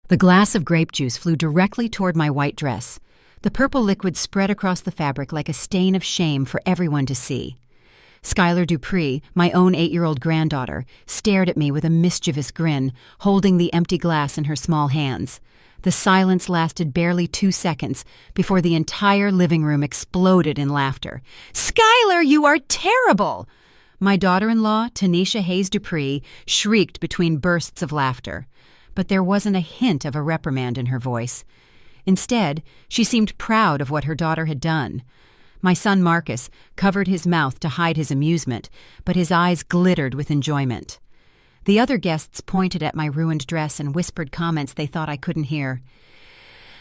The glass of grape juice flew directly toward my white dress. The purple liquid spread across the fabric like a stain of shame for everyone to see. Skylar Dupree, my own 8-year-old granddaughter, stared at me with a mischievous grin, holding the empty glass in her small hands. The silence lasted barely 2 seconds before the entire living room exploded in laughter. "Skylar, you are terrible!" My daughter-in-law, Tanisha Hayes Dupree, shrieked between bursts of laughter. But there wasn't a hint of a reprimand in her voice. Instead, she seemed proud of what her daughter had done. My son Marcus covered his mouth to hide his amusement, but his eyes glittered with enjoyment. The other guests pointed at my ruined dress and whispered comments they thought I couldn't hear.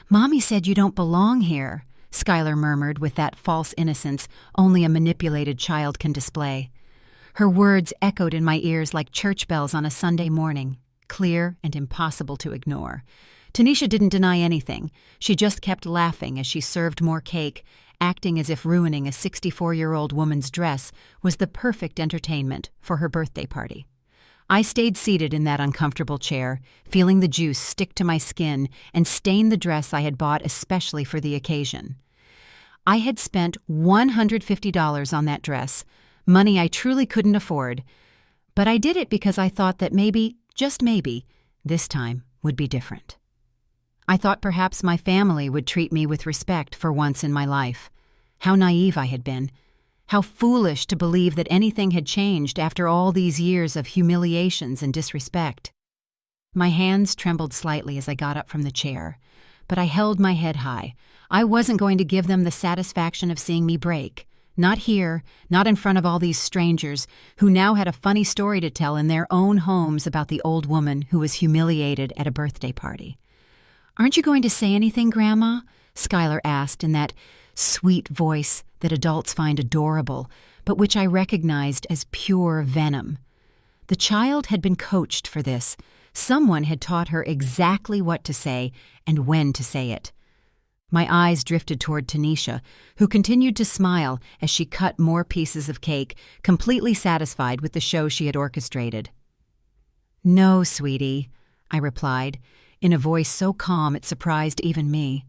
"Mommy said you don't belong here," Skylar murmured with that false innocence only a manipulated child can display. Her words echoed in my ears like church bells on a Sunday morning, clear and impossible to ignore. Tanisha didn't deny anything. She just kept laughing as she served more cake, acting as if ruining a 64-year-old woman's dress was the perfect entertainment for her birthday party. I stayed seated in that uncomfortable chair, feeling the juice stick to my skin and stain the dress I had bought especially for the occasion. I had spent $150 on that dress, money I truly couldn't afford, but I did it because I thought that maybe, just maybe, this time would be different. I thought perhaps my family would treat me with respect for once in my life. How naive I had been. How foolish to believe that anything had changed after all these years of humiliations and disrespect. My hands trembled slightly as I got up from the chair, but I held my head high. I wasn't going to give them the satisfaction of seeing me break. Not here, not in front of all these strangers who now had a funny story to tell in their own homes about the old woman who was humiliated at a birthday party. "Aren't you going to say anything, Grandma?" Skylar asked in that sweet voice that adults find adorable, but which I recognized as pure venom. The child had been coached for this. Someone had taught her exactly what to say and when to say it. My eyes drifted toward Tanisha, who continued to smile as she cut more pieces of cake, completely satisfied with the show she had orchestrated. "No, sweetie," I replied, in a voice so calm it surprised even me.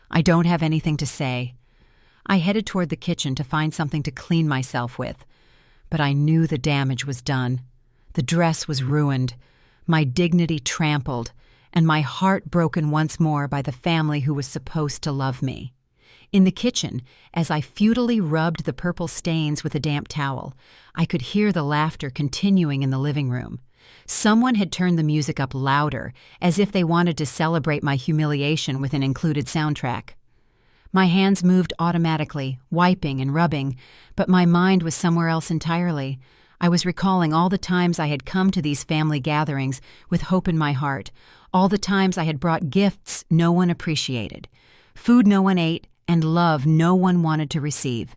"I don't have anything to say." I headed toward the kitchen to find something to clean myself with, but I knew the damage was done. The dress was ruined, my dignity trampled, and my heart broken once more by the family who was supposed to love me. In the kitchen, as I futilely rubbed the purple stains with a damp towel, I could hear the laughter continuing in the living room. Someone had turned the music up louder, as if they wanted to celebrate my humiliation with an included soundtrack. My hands moved automatically, wiping and rubbing, but my mind was somewhere else entirely. I was recalling all the times I had come to these family gatherings with hope in my heart, all the times I had brought gifts no one appreciated, food no one ate, and love no one wanted to receive.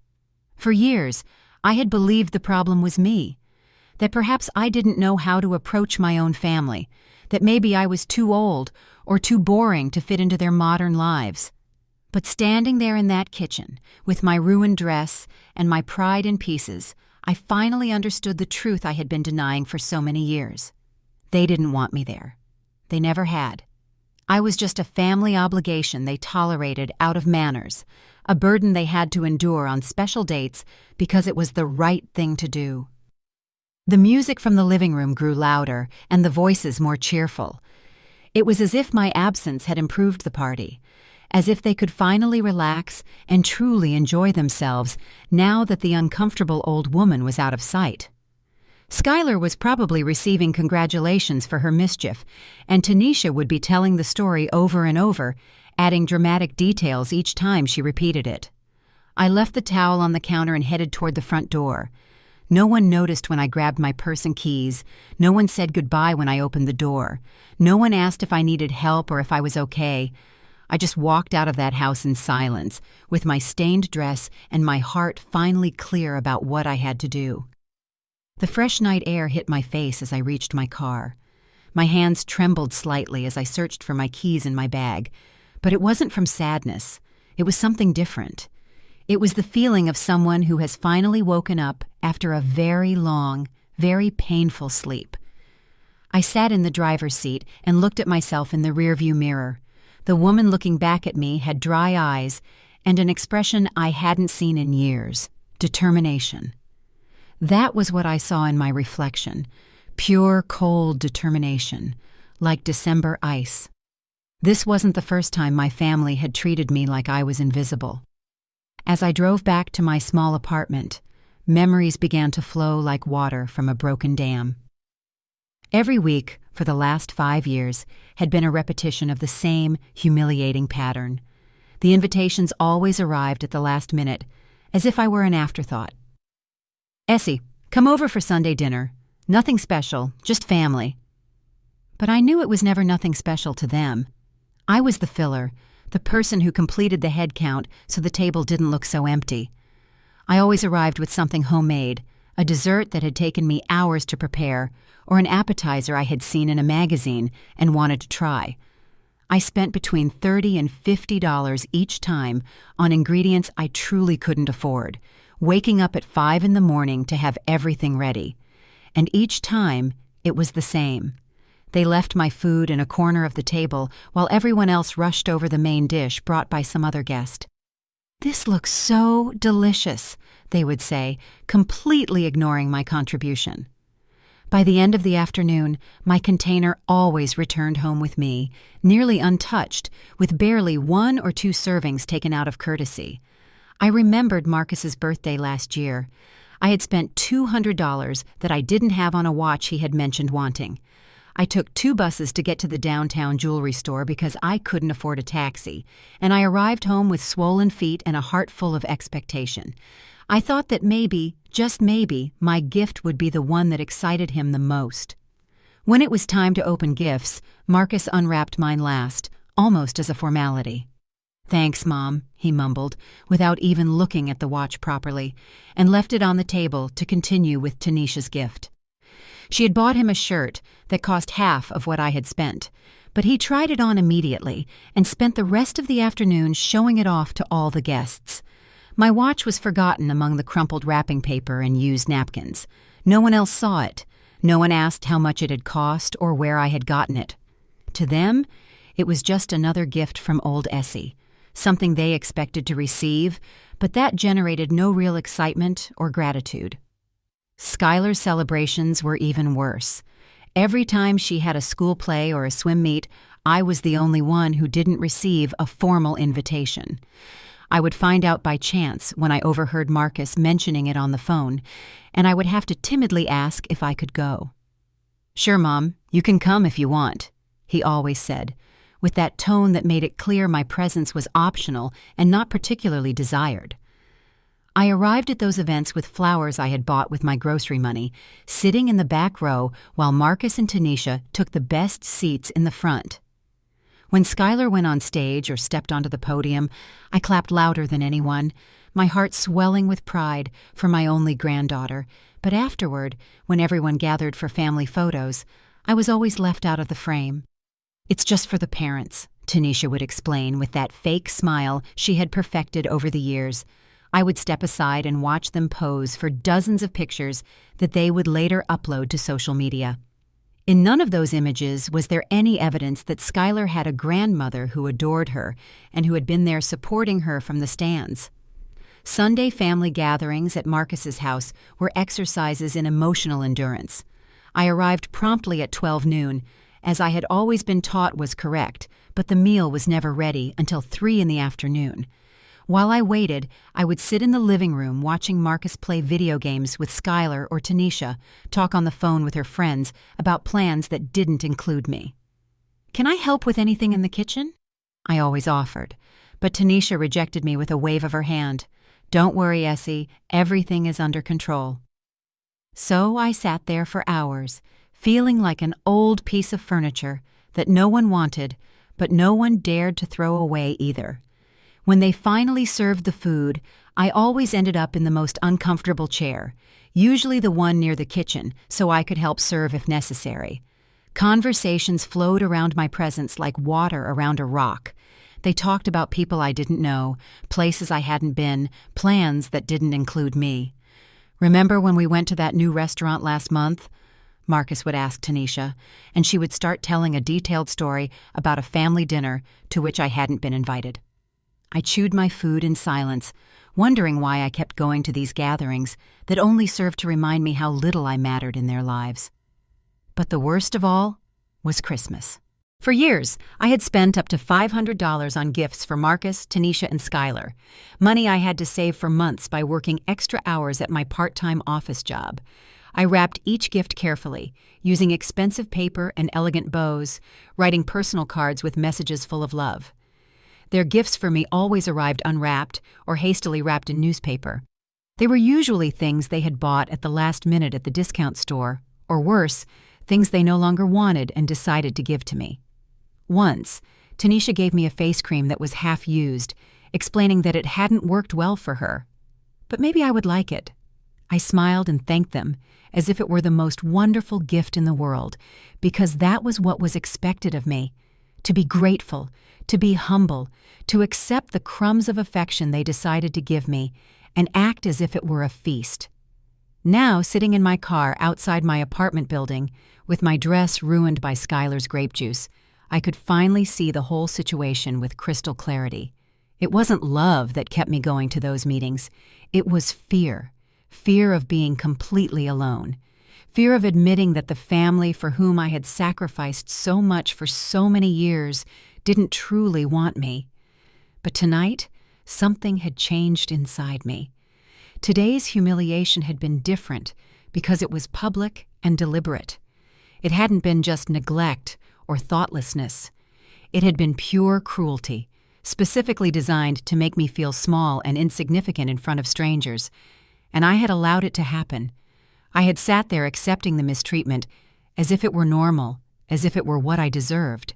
For years, I had believed the problem was me, that perhaps I didn't know how to approach my own family, that maybe I was too old or too boring to fit into their modern lives. But standing there in that kitchen, with my ruined dress and my pride in pieces, I finally understood the truth I had been denying for so many years. They didn't want me there. They never had. I was just a family obligation they tolerated out of manners, a burden they had to endure on special dates because it was the right thing to do. The music from the living room grew louder and the voices more cheerful. It was as if my absence had improved the party, as if they could finally relax and truly enjoy themselves now that the uncomfortable old woman was out of sight. Skylar was probably receiving congratulations for her mischief, and Tanisha would be telling the story over and over, adding dramatic details each time she repeated it. I left the towel on the counter and headed toward the front door. No one noticed when I grabbed my purse and keys. No one said goodbye when I opened the door. No one asked if I needed help or if I was okay. I just walked out of that house in silence, with my stained dress and my heart finally clear about what I had to do. The fresh night air hit my face as I reached my car. My hands trembled slightly as I searched for my keys in my bag, but it wasn't from sadness. It was something different. It was the feeling of someone who has finally woken up after a very long, very painful sleep. I sat in the driver's seat and looked at myself in the rearview mirror. The woman looking back at me had dry eyes and an expression I hadn't seen in years: determination. That was what I saw in my reflection: pure, cold determination, like December ice. This wasn't the first time my family had treated me like I was invisible. As I drove back to my small apartment, memories began to flow like water from a broken dam. Every week, for the last 5 years, had been a repetition of the same humiliating pattern. The invitations always arrived at the last minute, as if I were an afterthought. "Essie, come over for Sunday dinner. Nothing special, just family." But I knew it was never nothing special to them. I was the filler, the person who completed the head count so the table didn't look so empty. I always arrived with something homemade, a dessert that had taken me hours to prepare, or an appetizer I had seen in a magazine and wanted to try. I spent between $30 and $50 each time on ingredients I truly couldn't afford, waking up at 5 in the morning to have everything ready. And each time, it was the same. They left my food in a corner of the table while everyone else rushed over the main dish brought by some other guest. "This looks so delicious," they would say, completely ignoring my contribution. By the end of the afternoon, my container always returned home with me, nearly untouched, with barely 1 or 2 servings taken out of courtesy. I remembered Marcus's birthday last year. I had spent $200 that I didn't have on a watch he had mentioned wanting. I took 2 buses to get to the downtown jewelry store because I couldn't afford a taxi, and I arrived home with swollen feet and a heart full of expectation. I thought that maybe, just maybe, my gift would be the one that excited him the most. When it was time to open gifts, Marcus unwrapped mine last, almost as a formality. "Thanks, Mom," he mumbled, without even looking at the watch properly, and left it on the table to continue with Tanisha's gift. She had bought him a shirt that cost half of what I had spent, but he tried it on immediately and spent the rest of the afternoon showing it off to all the guests. My watch was forgotten among the crumpled wrapping paper and used napkins. No one else saw it. No one asked how much it had cost or where I had gotten it. To them, it was just another gift from old Essie, something they expected to receive, but that generated no real excitement or gratitude. Skylar's celebrations were even worse. Every time she had a school play or a swim meet, I was the only one who didn't receive a formal invitation. I would find out by chance when I overheard Marcus mentioning it on the phone, and I would have to timidly ask if I could go. "Sure, Mom, you can come if you want," he always said, with that tone that made it clear my presence was optional and not particularly desired. I arrived at those events with flowers I had bought with my grocery money, sitting in the back row while Marcus and Tanisha took the best seats in the front. When Skylar went on stage or stepped onto the podium, I clapped louder than anyone, my heart swelling with pride for my only granddaughter. But afterward, when everyone gathered for family photos, I was always left out of the frame. "It's just for the parents," Tanisha would explain with that fake smile she had perfected over the years. I would step aside and watch them pose for dozens of pictures that they would later upload to social media. In none of those images was there any evidence that Skylar had a grandmother who adored her and who had been there supporting her from the stands. Sunday family gatherings at Marcus's house were exercises in emotional endurance. I arrived promptly at 12 noon, as I had always been taught was correct, but the meal was never ready until 3 in the afternoon. While I waited, I would sit in the living room watching Marcus play video games with Skylar or Tanisha, talk on the phone with her friends about plans that didn't include me. "Can I help with anything in the kitchen?" I always offered, but Tanisha rejected me with a wave of her hand. "Don't worry, Essie, everything is under control." So I sat there for hours, feeling like an old piece of furniture that no one wanted, but no one dared to throw away either. When they finally served the food, I always ended up in the most uncomfortable chair, usually the one near the kitchen, so I could help serve if necessary. Conversations flowed around my presence like water around a rock. They talked about people I didn't know, places I hadn't been, plans that didn't include me. "Remember when we went to that new restaurant last month? Marcus would ask Tanisha, and she would start telling a detailed story about a family dinner to which I hadn't been invited. I chewed my food in silence, wondering why I kept going to these gatherings that only served to remind me how little I mattered in their lives. But the worst of all was Christmas. For years, I had spent up to $500 on gifts for Marcus, Tanisha, and Skylar, money I had to save for months by working extra hours at my part-time office job. I wrapped each gift carefully, using expensive paper and elegant bows, writing personal cards with messages full of love. Their gifts for me always arrived unwrapped or hastily wrapped in newspaper. They were usually things they had bought at the last minute at the discount store, or worse, things they no longer wanted and decided to give to me. Once, Tanisha gave me a face cream that was half used, explaining that it hadn't worked well for her. But maybe I would like it. I smiled and thanked them, as if it were the most wonderful gift in the world, because that was what was expected of me. To be grateful, to be humble, to accept the crumbs of affection they decided to give me, and act as if it were a feast. Now, sitting in my car outside my apartment building, with my dress ruined by Skylar's grape juice, I could finally see the whole situation with crystal clarity. It wasn't love that kept me going to those meetings. It was fear. Fear of being completely alone. Fear of admitting that the family for whom I had sacrificed so much for so many years didn't truly want me. But tonight, something had changed inside me. Today's humiliation had been different because it was public and deliberate. It hadn't been just neglect or thoughtlessness. It had been pure cruelty, specifically designed to make me feel small and insignificant in front of strangers. And I had allowed it to happen. I had sat there accepting the mistreatment as if it were normal, as if it were what I deserved.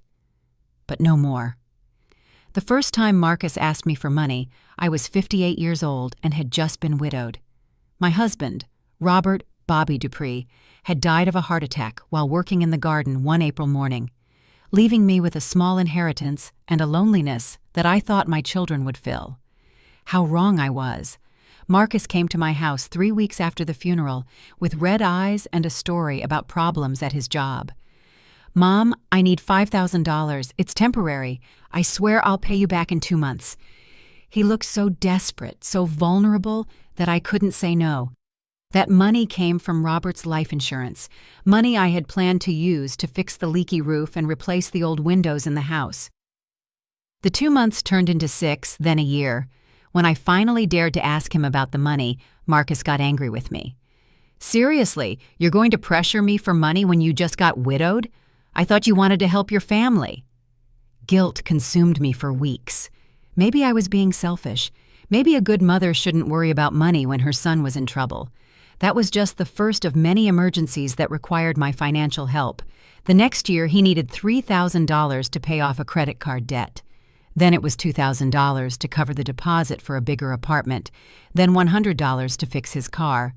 But no more. The first time Marcus asked me for money, I was 58 years old and had just been widowed. My husband, Robert Bobby Dupree, had died of a heart attack while working in the garden one April morning, leaving me with a small inheritance and a loneliness that I thought my children would fill. How wrong I was. Marcus came to my house 3 weeks after the funeral with red eyes and a story about problems at his job. "Mom, I need $5,000. It's temporary. I swear I'll pay you back in 2 months." He looked so desperate, so vulnerable, that I couldn't say no. That money came from Robert's life insurance, money I had planned to use to fix the leaky roof and replace the old windows in the house. The 2 months turned into 6, then a year. When I finally dared to ask him about the money, Marcus got angry with me. "Seriously, you're going to pressure me for money when you just got widowed? I thought you wanted to help your family." Guilt consumed me for weeks. Maybe I was being selfish. Maybe a good mother shouldn't worry about money when her son was in trouble. That was just the first of many emergencies that required my financial help. The next year, he needed $3,000 to pay off a credit card debt. Then it was $2,000 to cover the deposit for a bigger apartment, then $100 to fix his car.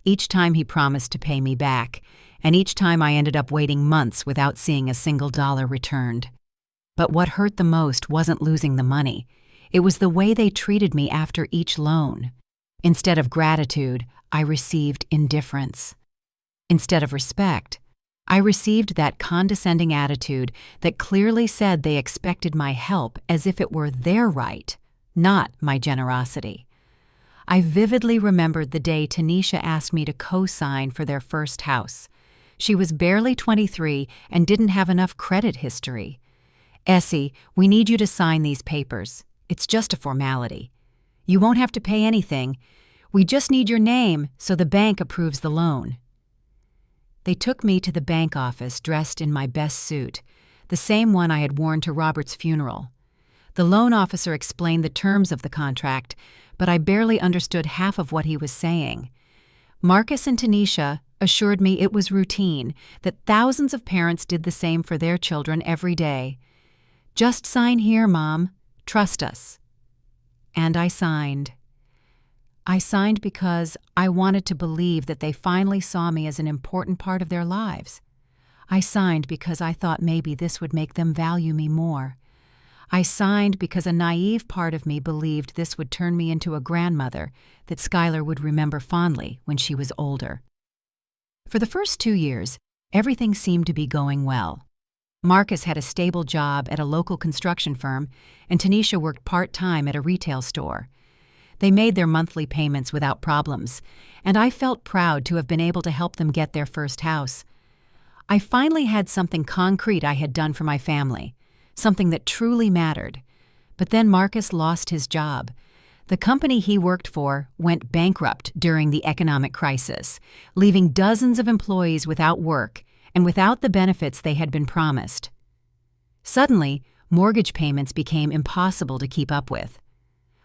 Each time he promised to pay me back, and each time I ended up waiting months without seeing a single dollar returned. But what hurt the most wasn't losing the money. It was the way they treated me after each loan. Instead of gratitude, I received indifference. Instead of respect, I received that condescending attitude that clearly said they expected my help as if it were their right, not my generosity. I vividly remembered the day Tanisha asked me to co-sign for their first house. She was barely 23 and didn't have enough credit history. "Essie, we need you to sign these papers. It's just a formality. You won't have to pay anything. We just need your name so the bank approves the loan." They took me to the bank office dressed in my best suit, the same one I had worn to Robert's funeral. The loan officer explained the terms of the contract, but I barely understood half of what he was saying. Marcus and Tanisha assured me it was routine, that thousands of parents did the same for their children every day. "Just sign here, Mom. Trust us." And I signed. I signed because I wanted to believe that they finally saw me as an important part of their lives. I signed because I thought maybe this would make them value me more. I signed because a naive part of me believed this would turn me into a grandmother that Skylar would remember fondly when she was older. For the first 2 years, Everything seemed to be going well. Marcus had a stable job at a local construction firm, and Tanisha worked part-time at a retail store. They made their monthly payments without problems, and I felt proud to have been able to help them get their first house. I finally had something concrete I had done for my family, something that truly mattered. But then Marcus lost his job. The company he worked for went bankrupt during the economic crisis, leaving dozens of employees without work and without the benefits they had been promised. Suddenly, mortgage payments became impossible to keep up with.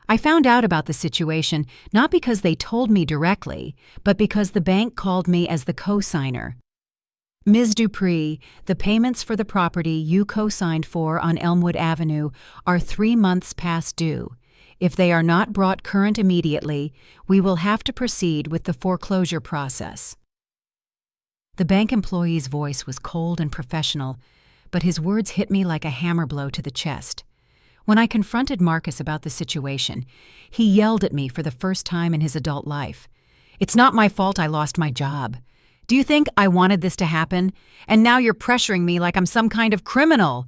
I found out about the situation not because they told me directly, but because the bank called me as the co-signer. Ms. Dupree, the payments for the property you co-signed for on Elmwood Avenue are 3 months past due. If they are not brought current immediately, we will have to proceed with the foreclosure process. The bank employee's voice was cold and professional, but his words hit me like a hammer blow to the chest. When I confronted Marcus about the situation, he yelled at me for the first time in his adult life. "It's not my fault I lost my job. Do you think I wanted this to happen? And now you're pressuring me like I'm some kind of criminal."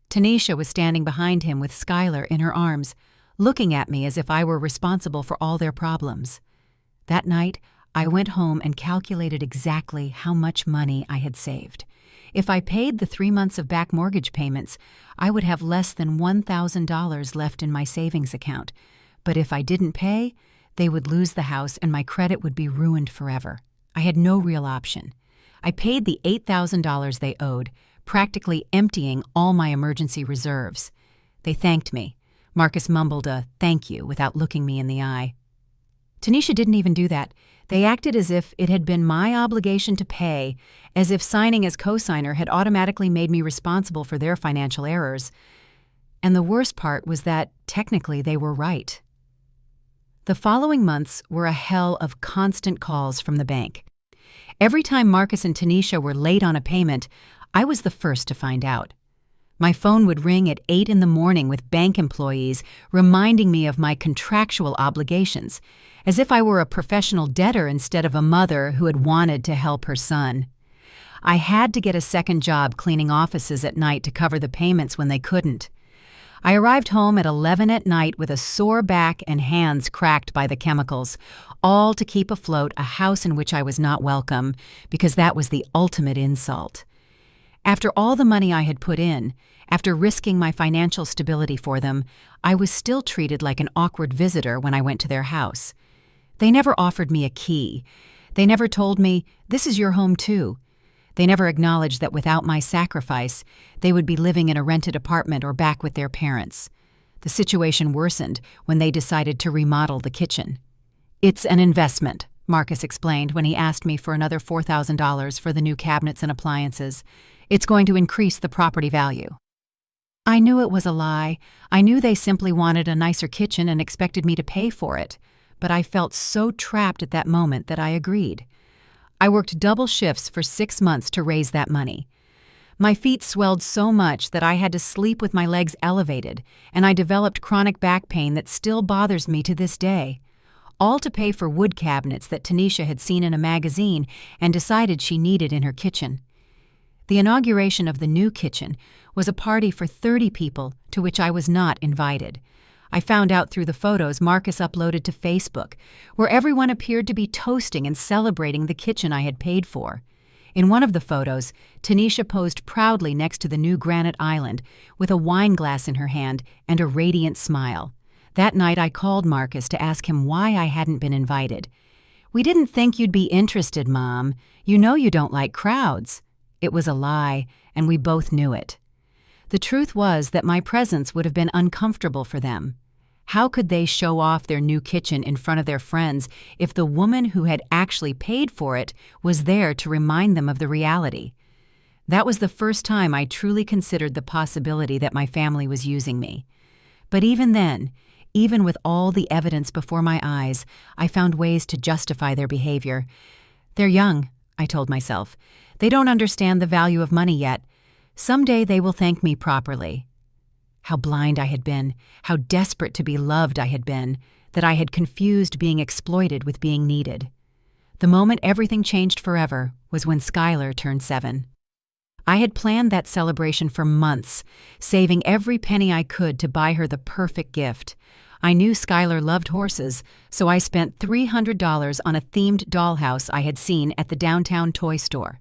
Tanisha was standing behind him with Skylar in her arms, looking at me as if I were responsible for all their problems. That night, I went home and calculated exactly how much money I had saved. If I paid the 3 months of back mortgage payments, I would have less than $1,000 left in my savings account. But if I didn't pay, they would lose the house and my credit would be ruined forever. I had no real option. I paid the $8,000 they owed, practically emptying all my emergency reserves. They thanked me. Marcus mumbled a thank you without looking me in the eye. Tanisha didn't even do that. They acted as if it had been my obligation to pay, as if signing as co-signer had automatically made me responsible for their financial errors. And the worst part was that, technically, they were right. The following months were a hell of constant calls from the bank. Every time Marcus and Tanisha were late on a payment, I was the first to find out. My phone would ring at 8 in the morning with bank employees reminding me of my contractual obligations, as if I were a professional debtor instead of a mother who had wanted to help her son. I had to get a second job cleaning offices at night to cover the payments when they couldn't. I arrived home at 11 at night with a sore back and hands cracked by the chemicals, all to keep afloat a house in which I was not welcome, because that was the ultimate insult. After all the money I had put in, after risking my financial stability for them, I was still treated like an awkward visitor when I went to their house. They never offered me a key. They never told me, "This is your home too." They never acknowledged that without my sacrifice, they would be living in a rented apartment or back with their parents. The situation worsened when they decided to remodel the kitchen. "It's an investment," Marcus explained when he asked me for another $4,000 for the new cabinets and appliances. "It's going to increase the property value." I knew it was a lie. I knew they simply wanted a nicer kitchen and expected me to pay for it. But I felt so trapped at that moment that I agreed. I worked double shifts for 6 months to raise that money. My feet swelled so much that I had to sleep with my legs elevated, and I developed chronic back pain that still bothers me to this day. All to pay for wood cabinets that Tanisha had seen in a magazine and decided she needed in her kitchen. The inauguration of the new kitchen was a party for 30 people to which I was not invited. I found out through the photos Marcus uploaded to Facebook, where everyone appeared to be toasting and celebrating the kitchen I had paid for. In one of the photos, Tanisha posed proudly next to the new granite island with a wine glass in her hand and a radiant smile. That night I called Marcus to ask him why I hadn't been invited. "We didn't think you'd be interested, Mom. You know you don't like crowds." It was a lie, and we both knew it. The truth was that my presence would have been uncomfortable for them. How could they show off their new kitchen in front of their friends if the woman who had actually paid for it was there to remind them of the reality? That was the first time I truly considered the possibility that my family was using me. But even then, even with all the evidence before my eyes, I found ways to justify their behavior. "They're young," I told myself. "They don't understand the value of money yet. Someday they will thank me properly." How blind I had been, how desperate to be loved I had been, that I had confused being exploited with being needed. The moment everything changed forever was when Skylar turned 7. I had planned that celebration for months, saving every penny I could to buy her the perfect gift. I knew Skylar loved horses, so I spent $300 on a themed dollhouse I had seen at the downtown toy store.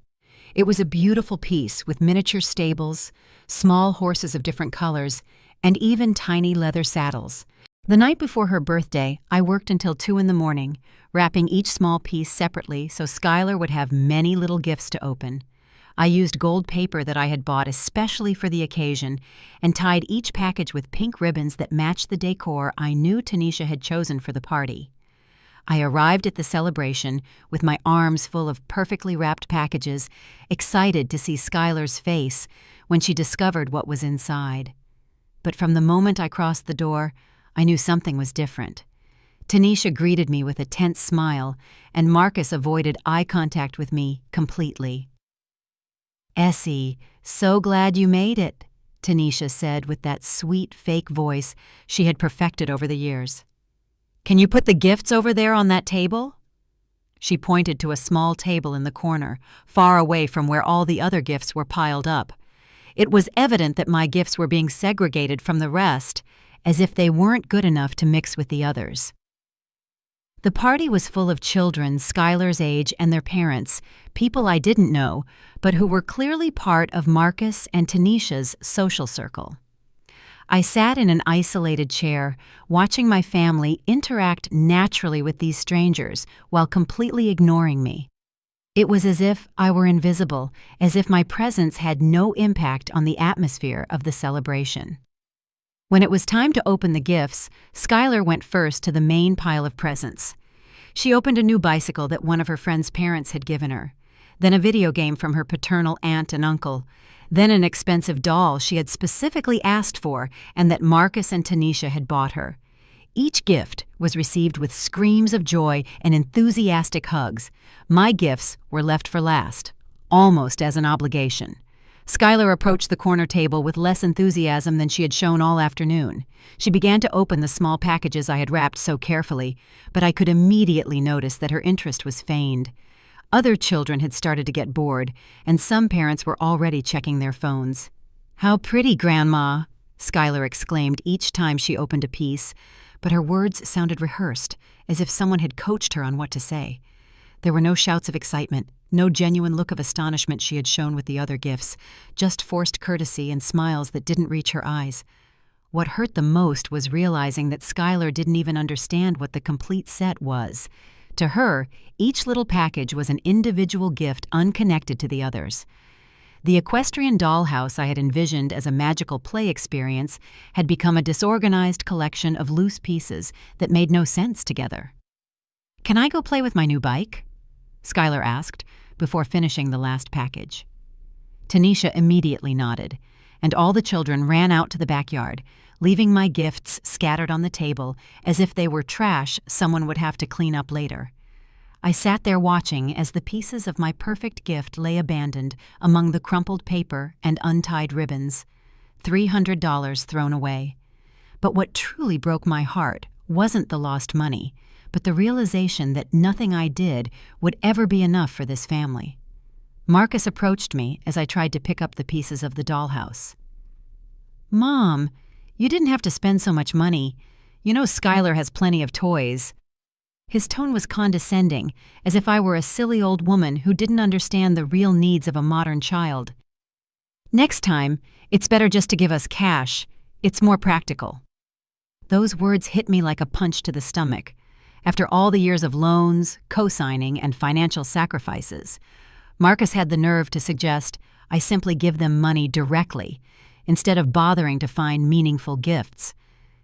It was a beautiful piece with miniature stables, small horses of different colors, and even tiny leather saddles. The night before her birthday, I worked until 2 in the morning, wrapping each small piece separately so Skylar would have many little gifts to open. I used gold paper that I had bought especially for the occasion and tied each package with pink ribbons that matched the decor I knew Tanisha had chosen for the party. I arrived at the celebration with my arms full of perfectly wrapped packages, excited to see Skylar's face when she discovered what was inside. But from the moment I crossed the door, I knew something was different. Tanisha greeted me with a tense smile, and Marcus avoided eye contact with me completely. "Essie, so glad you made it," Tanisha said with that sweet fake voice she had perfected over the years. "Can you put the gifts over there on that table?" She pointed to a small table in the corner, far away from where all the other gifts were piled up. It was evident that my gifts were being segregated from the rest, as if they weren't good enough to mix with the others. The party was full of children Skylar's age and their parents, people I didn't know, but who were clearly part of Marcus and Tanisha's social circle. I sat in an isolated chair, watching my family interact naturally with these strangers while completely ignoring me. It was as if I were invisible, as if my presence had no impact on the atmosphere of the celebration. When it was time to open the gifts, Skylar went first to the main pile of presents. She opened a new bicycle that one of her friend's parents had given her, then a video game from her paternal aunt and uncle, then an expensive doll she had specifically asked for and that Marcus and Tanisha had bought her. Each gift was received with screams of joy and enthusiastic hugs. My gifts were left for last, almost as an obligation. Skylar approached the corner table with less enthusiasm than she had shown all afternoon. She began to open the small packages I had wrapped so carefully, but I could immediately notice that her interest was feigned. Other children had started to get bored, and some parents were already checking their phones. "How pretty, Grandma!" Skylar exclaimed each time she opened a piece, but her words sounded rehearsed, as if someone had coached her on what to say. There were no shouts of excitement, no genuine look of astonishment she had shown with the other gifts, just forced courtesy and smiles that didn't reach her eyes. What hurt the most was realizing that Skylar didn't even understand what the complete set was. To her, each little package was an individual gift unconnected to the others. The equestrian dollhouse I had envisioned as a magical play experience had become a disorganized collection of loose pieces that made no sense together. "Can I go play with my new bike?" Skylar asked, before finishing the last package. Tanisha immediately nodded, and all the children ran out to the backyard, leaving my gifts scattered on the table as if they were trash someone would have to clean up later. I sat there watching as the pieces of my perfect gift lay abandoned among the crumpled paper and untied ribbons, $300 thrown away. But what truly broke my heart wasn't the lost money, but the realization that nothing I did would ever be enough for this family. Marcus approached me as I tried to pick up the pieces of the dollhouse. "Mom, you didn't have to spend so much money. You know Skylar has plenty of toys." His tone was condescending, as if I were a silly old woman who didn't understand the real needs of a modern child. "Next time, it's better just to give us cash. It's more practical." Those words hit me like a punch to the stomach. After all the years of loans, co-signing, and financial sacrifices, Marcus had the nerve to suggest I simply give them money directly, instead of bothering to find meaningful gifts.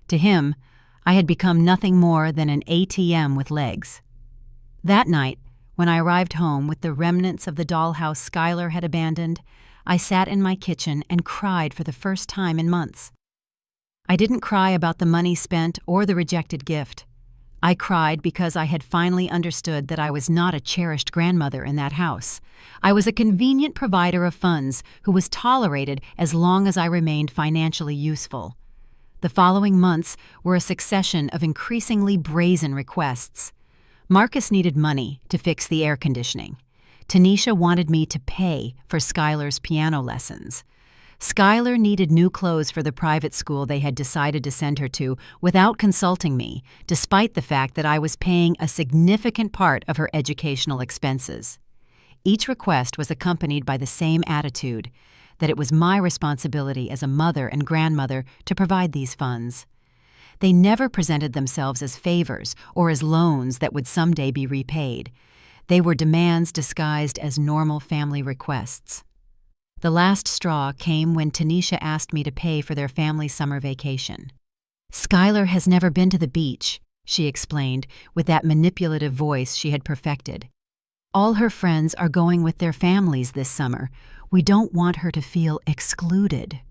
To him, I had become nothing more than an ATM with legs. That night, when I arrived home with the remnants of the dollhouse Skylar had abandoned, I sat in my kitchen and cried for the first time in months. I didn't cry about the money spent or the rejected gift. I cried because I had finally understood that I was not a cherished grandmother in that house. I was a convenient provider of funds who was tolerated as long as I remained financially useful. The following months were a succession of increasingly brazen requests. Marcus needed money to fix the air conditioning. Tanisha wanted me to pay for Skylar's piano lessons. Skylar needed new clothes for the private school they had decided to send her to without consulting me, despite the fact that I was paying a significant part of her educational expenses. Each request was accompanied by the same attitude, that it was my responsibility as a mother and grandmother to provide these funds. They never presented themselves as favors or as loans that would someday be repaid. They were demands disguised as normal family requests. The last straw came when Tanisha asked me to pay for their family summer vacation. "Skylar has never been to the beach," she explained with that manipulative voice she had perfected. "All her friends are going with their families this summer. We don't want her to feel excluded."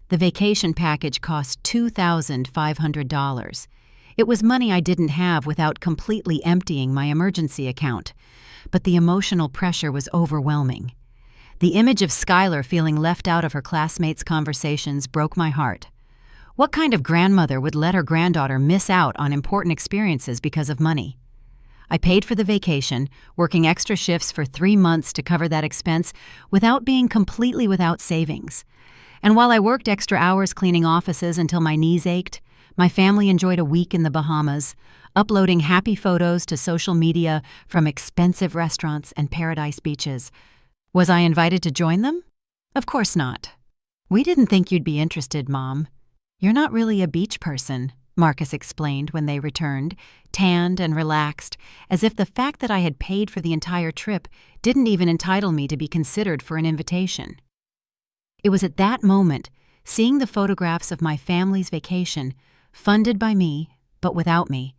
The vacation package cost $2,500. It was money I didn't have without completely emptying my emergency account, but the emotional pressure was overwhelming. The image of Skylar feeling left out of her classmates' conversations broke my heart. What kind of grandmother would let her granddaughter miss out on important experiences because of money? I paid for the vacation, working extra shifts for 3 months to cover that expense without being completely without savings. And while I worked extra hours cleaning offices until my knees ached, my family enjoyed a week in the Bahamas, uploading happy photos to social media from expensive restaurants and paradise beaches. Was I invited to join them? Of course not. "We didn't think you'd be interested, Mom. You're not really a beach person," Marcus explained when they returned, tanned and relaxed, as if the fact that I had paid for the entire trip didn't even entitle me to be considered for an invitation. It was at that moment, seeing the photographs of my family's vacation, funded by me, but without me,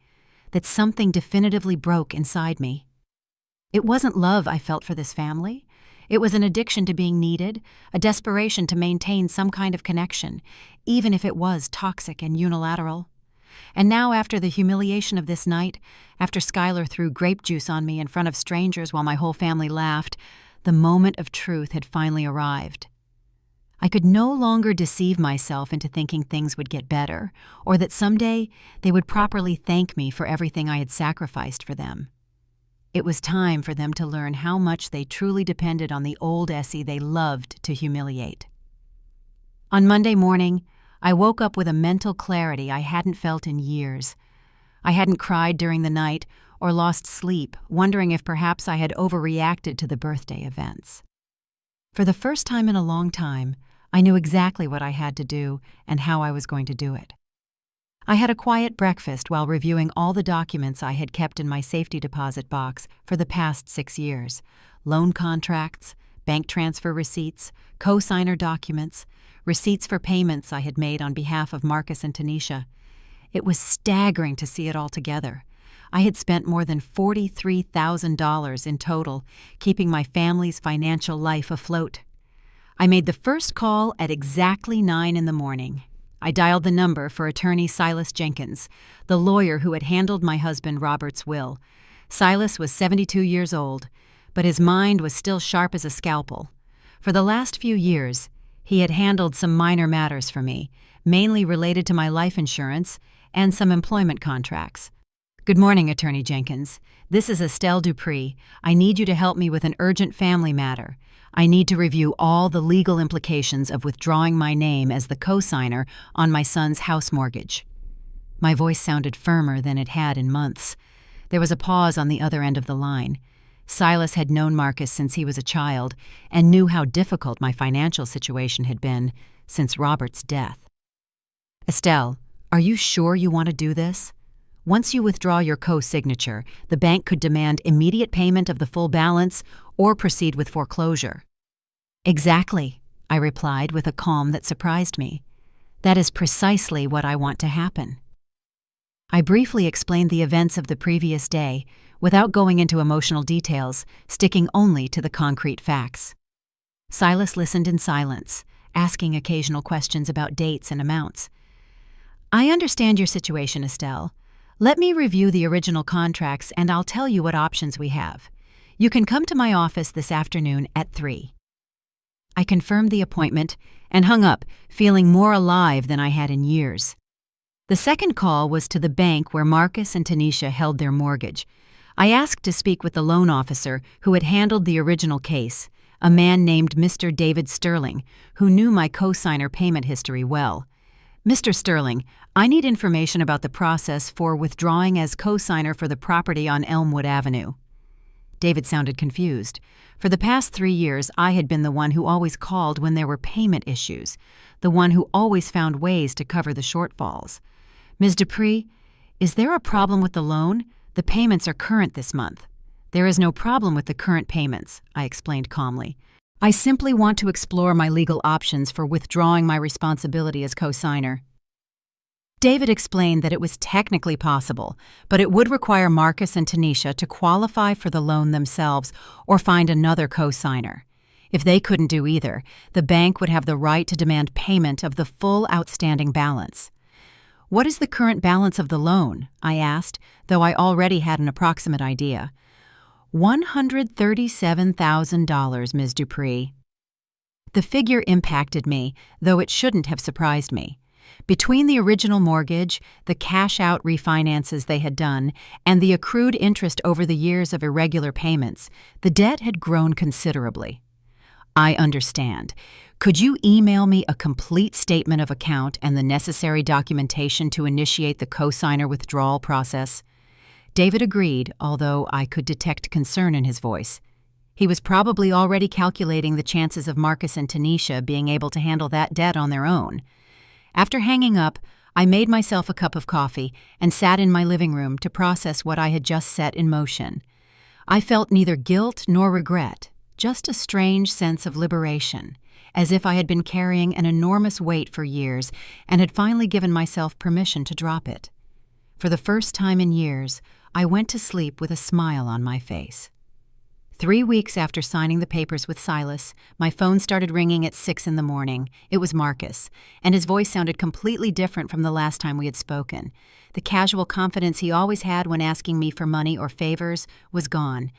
that something definitively broke inside me. It wasn't love I felt for this family. It was an addiction to being needed, a desperation to maintain some kind of connection, even if it was toxic and unilateral. And now, after the humiliation of this night, after Skylar threw grape juice on me in front of strangers while my whole family laughed, the moment of truth had finally arrived. I could no longer deceive myself into thinking things would get better, or that someday they would properly thank me for everything I had sacrificed for them. It was time for them to learn how much they truly depended on the old Essie they loved to humiliate. On Monday morning, I woke up with a mental clarity I hadn't felt in years. I hadn't cried during the night or lost sleep, wondering if perhaps I had overreacted to the birthday events. For the first time in a long time, I knew exactly what I had to do and how I was going to do it. I had a quiet breakfast while reviewing all the documents I had kept in my safety deposit box for the past 6 years: loan contracts, bank transfer receipts, co-signer documents, receipts for payments I had made on behalf of Marcus and Tanisha. It was staggering to see it all together. I had spent more than $43,000 in total, keeping my family's financial life afloat. I made the first call at exactly 9 in the morning. I dialed the number for attorney Silas Jenkins, the lawyer who had handled my husband Robert's will. Silas was 72 years old, but his mind was still sharp as a scalpel. For the last few years, he had handled some minor matters for me, mainly related to my life insurance and some employment contracts. "Good morning, Attorney Jenkins. This is Estelle Dupree. I need you to help me with an urgent family matter. I need to review all the legal implications of withdrawing my name as the co-signer on my son's house mortgage." My voice sounded firmer than it had in months. There was a pause on the other end of the line. Silas had known Marcus since he was a child and knew how difficult my financial situation had been since Robert's death. "Estelle, are you sure you want to do this? Once you withdraw your co-signature, the bank could demand immediate payment of the full balance or proceed with foreclosure." "Exactly," I replied with a calm that surprised me. "That is precisely what I want to happen." I briefly explained the events of the previous day, without going into emotional details, sticking only to the concrete facts. Silas listened in silence, asking occasional questions about dates and amounts. "I understand your situation, Estelle. Let me review the original contracts and I'll tell you what options we have. You can come to my office this afternoon at 3. I confirmed the appointment and hung up, feeling more alive than I had in years. The second call was to the bank where Marcus and Tanisha held their mortgage. I asked to speak with the loan officer who had handled the original case, a man named Mr. David Sterling, who knew my co-signer payment history well. Mr. Sterling, I need information about the process for withdrawing as co-signer for the property on Elmwood Avenue. David sounded confused. For the past 3 years, I had been the one who always called when there were payment issues, the one who always found ways to cover the shortfalls. Ms. Dupree, is there a problem with the loan? The payments are current this month. There is no problem with the current payments, I explained calmly. I simply want to explore my legal options for withdrawing my responsibility as co-signer. David explained that it was technically possible, but it would require Marcus and Tanisha to qualify for the loan themselves or find another co-signer. If they couldn't do either, the bank would have the right to demand payment of the full outstanding balance. What is the current balance of the loan? I asked, though I already had an approximate idea. $137,000, Ms. Dupree. The figure impacted me, though it shouldn't have surprised me. Between the original mortgage, the cash-out refinances they had done, and the accrued interest over the years of irregular payments, the debt had grown considerably. I understand. Could you email me a complete statement of account and the necessary documentation to initiate the co-signer withdrawal process? David agreed, although I could detect concern in his voice. He was probably already calculating the chances of Marcus and Tanisha being able to handle that debt on their own. After hanging up, I made myself a cup of coffee and sat in my living room to process what I had just set in motion. I felt neither guilt nor regret, just a strange sense of liberation, as if I had been carrying an enormous weight for years and had finally given myself permission to drop it. For the first time in years, I went to sleep with a smile on my face. 3 weeks after signing the papers with Silas, my phone started ringing at 6 in the morning. It was Marcus, and his voice sounded completely different from the last time we had spoken. The casual confidence he always had when asking me for money or favors was gone.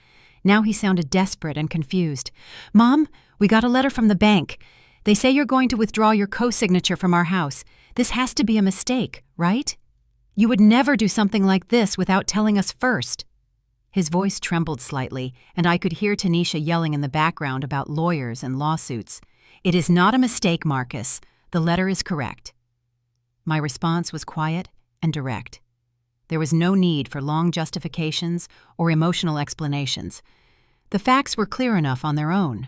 Now he sounded desperate and confused. "Mom, we got a letter from the bank. They say you're going to withdraw your co-signature from our house. This has to be a mistake, right? You would never do something like this without telling us first." His voice trembled slightly, and I could hear Tanisha yelling in the background about lawyers and lawsuits. "It is not a mistake, Marcus. The letter is correct." My response was quiet and direct. There was no need for long justifications or emotional explanations. The facts were clear enough on their own.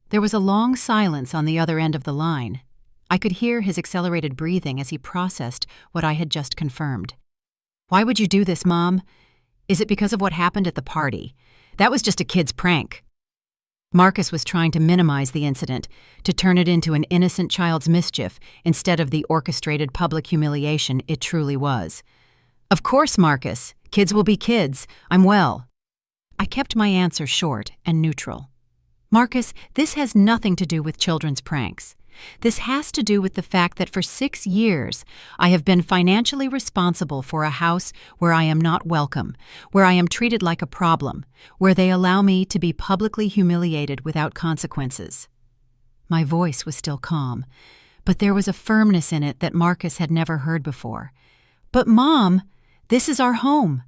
There was a long silence on the other end of the line. I could hear his accelerated breathing as he processed what I had just confirmed. "Why would you do this, Mom? Is it because of what happened at the party? That was just a kid's prank." Marcus was trying to minimize the incident, to turn it into an innocent child's mischief instead of the orchestrated public humiliation it truly was. "Of course, Marcus. Kids will be kids. I'm well." I kept my answer short and neutral. "Marcus, this has nothing to do with children's pranks. This has to do with the fact that for 6 years I have been financially responsible for a house where I am not welcome, where I am treated like a problem, where they allow me to be publicly humiliated without consequences." My voice was still calm, but there was a firmness in it that Marcus had never heard before. "But Mom, this is our home.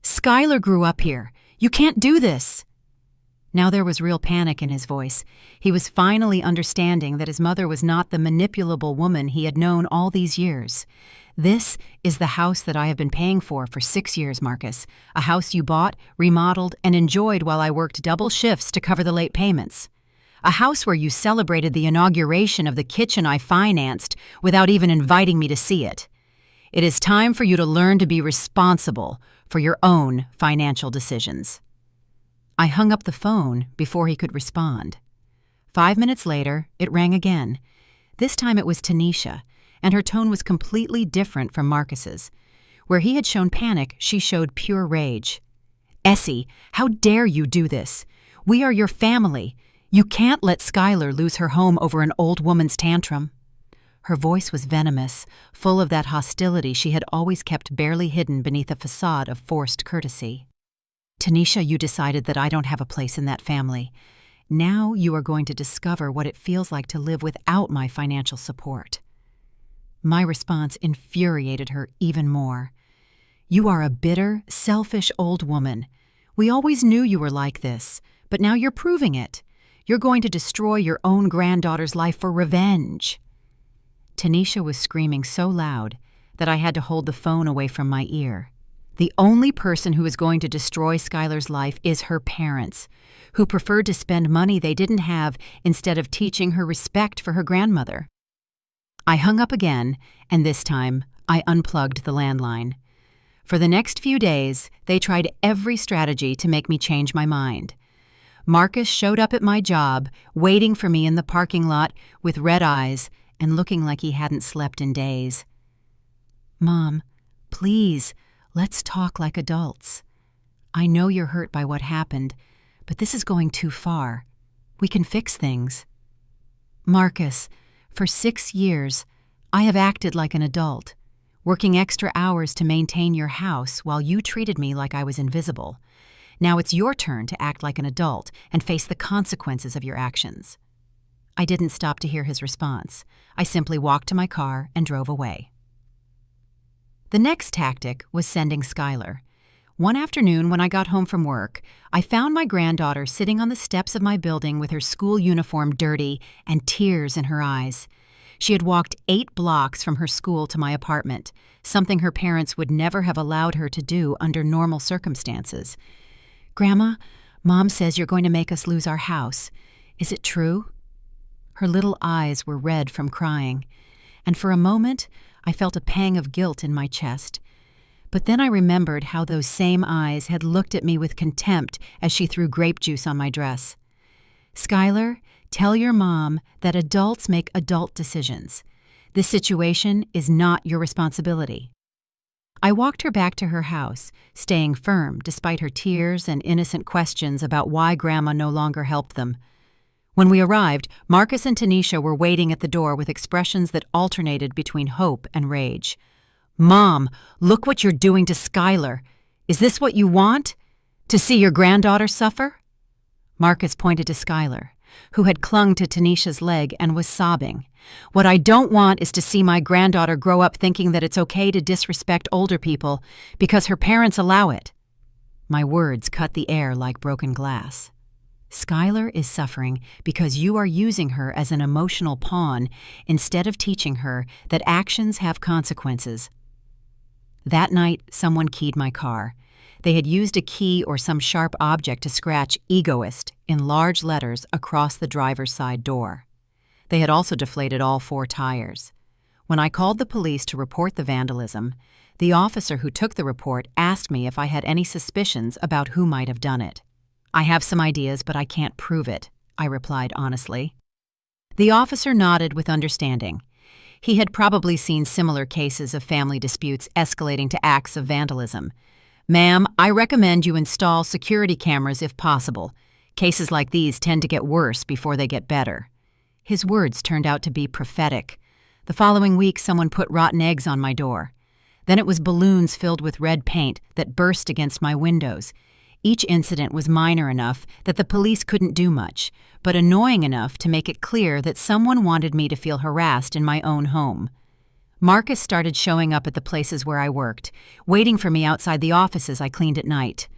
Skylar grew up here. You can't do this." Now there was real panic in his voice. He was finally understanding that his mother was not the manipulable woman he had known all these years. "This is the house that I have been paying for 6 years, Marcus. A house you bought, remodeled, and enjoyed while I worked double shifts to cover the late payments. A house where you celebrated the inauguration of the kitchen I financed without even inviting me to see it. It is time for you to learn to be responsible for your own financial decisions." I hung up the phone before he could respond. 5 minutes later, it rang again. This time it was Tanisha, and her tone was completely different from Marcus's. Where he had shown panic, she showed pure rage. "Essie, how dare you do this? We are your family. You can't let Skylar lose her home over an old woman's tantrum." Her voice was venomous, full of that hostility she had always kept barely hidden beneath a facade of forced courtesy. "Tanisha, you decided that I don't have a place in that family. Now you are going to discover what it feels like to live without my financial support." My response infuriated her even more. "You are a bitter, selfish old woman. We always knew you were like this, but now you're proving it. You're going to destroy your own granddaughter's life for revenge." Tanisha was screaming so loud that I had to hold the phone away from my ear. The only person who is going to destroy Skylar's life is her parents, who preferred to spend money they didn't have instead of teaching her respect for her grandmother. I hung up again, and this time I unplugged the landline. For the next few days, they tried every strategy to make me change my mind. Marcus showed up at my job, waiting for me in the parking lot with red eyes and looking like he hadn't slept in days. "Mom, please, let's talk like adults. I know you're hurt by what happened, but this is going too far. We can fix things." "Marcus, for 6 years, I have acted like an adult, working extra hours to maintain your house while you treated me like I was invisible. Now it's your turn to act like an adult and face the consequences of your actions." I didn't stop to hear his response. I simply walked to my car and drove away. The next tactic was sending Skylar. One afternoon when I got home from work, I found my granddaughter sitting on the steps of my building with her school uniform dirty and tears in her eyes. She had walked 8 blocks from her school to my apartment, something her parents would never have allowed her to do under normal circumstances. "Grandma, Mom says you're going to make us lose our house. Is it true?" Her little eyes were red from crying, and for a moment I felt a pang of guilt in my chest. But then I remembered how those same eyes had looked at me with contempt as she threw grape juice on my dress. "Skylar, tell your mom that adults make adult decisions. This situation is not your responsibility." I walked her back to her house, staying firm despite her tears and innocent questions about why Grandma no longer helped them. When we arrived, Marcus and Tanisha were waiting at the door with expressions that alternated between hope and rage. "Mom, look what you're doing to Skylar. Is this what you want? To see your granddaughter suffer?" Marcus pointed to Skylar, who had clung to Tanisha's leg and was sobbing. "What I don't want is to see my granddaughter grow up thinking that it's okay to disrespect older people because her parents allow it." My words cut the air like broken glass. "Skylar is suffering because you are using her as an emotional pawn instead of teaching her that actions have consequences." That night, someone keyed my car. They had used a key or some sharp object to scratch "egoist" in large letters across the driver's side door. They had also deflated all 4 tires. When I called the police to report the vandalism, the officer who took the report asked me if I had any suspicions about who might have done it. "I have some ideas, but I can't prove it," I replied honestly. The officer nodded with understanding. He had probably seen similar cases of family disputes escalating to acts of vandalism. "Ma'am, I recommend you install security cameras if possible. Cases like these tend to get worse before they get better." His words turned out to be prophetic. The following week, someone put rotten eggs on my door. Then it was balloons filled with red paint that burst against my windows. Each incident was minor enough that the police couldn't do much, but annoying enough to make it clear that someone wanted me to feel harassed in my own home. Marcus started showing up at the places where I worked, waiting for me outside the offices I cleaned at night.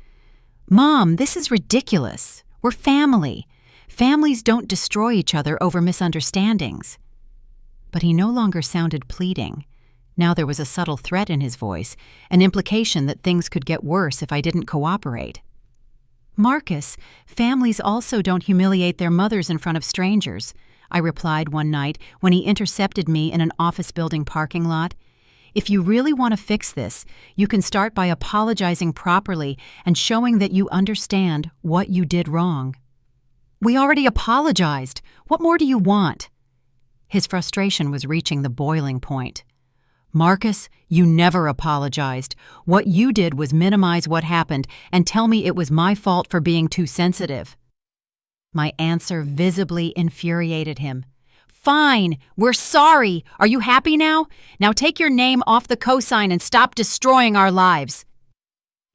"Mom, this is ridiculous. We're family. Families don't destroy each other over misunderstandings." But he no longer sounded pleading. Now there was a subtle threat in his voice, an implication that things could get worse if I didn't cooperate. "Marcus, families also don't humiliate their mothers in front of strangers," I replied one night when he intercepted me in an office building parking lot. "If you really want to fix this, you can start by apologizing properly and showing that you understand what you did wrong." "We already apologized. What more do you want?" His frustration was reaching the boiling point. "Marcus, you never apologized. What you did was minimize what happened and tell me it was my fault for being too sensitive." My answer visibly infuriated him. "Fine, we're sorry. Are you happy now? Now take your name off the cosign and stop destroying our lives."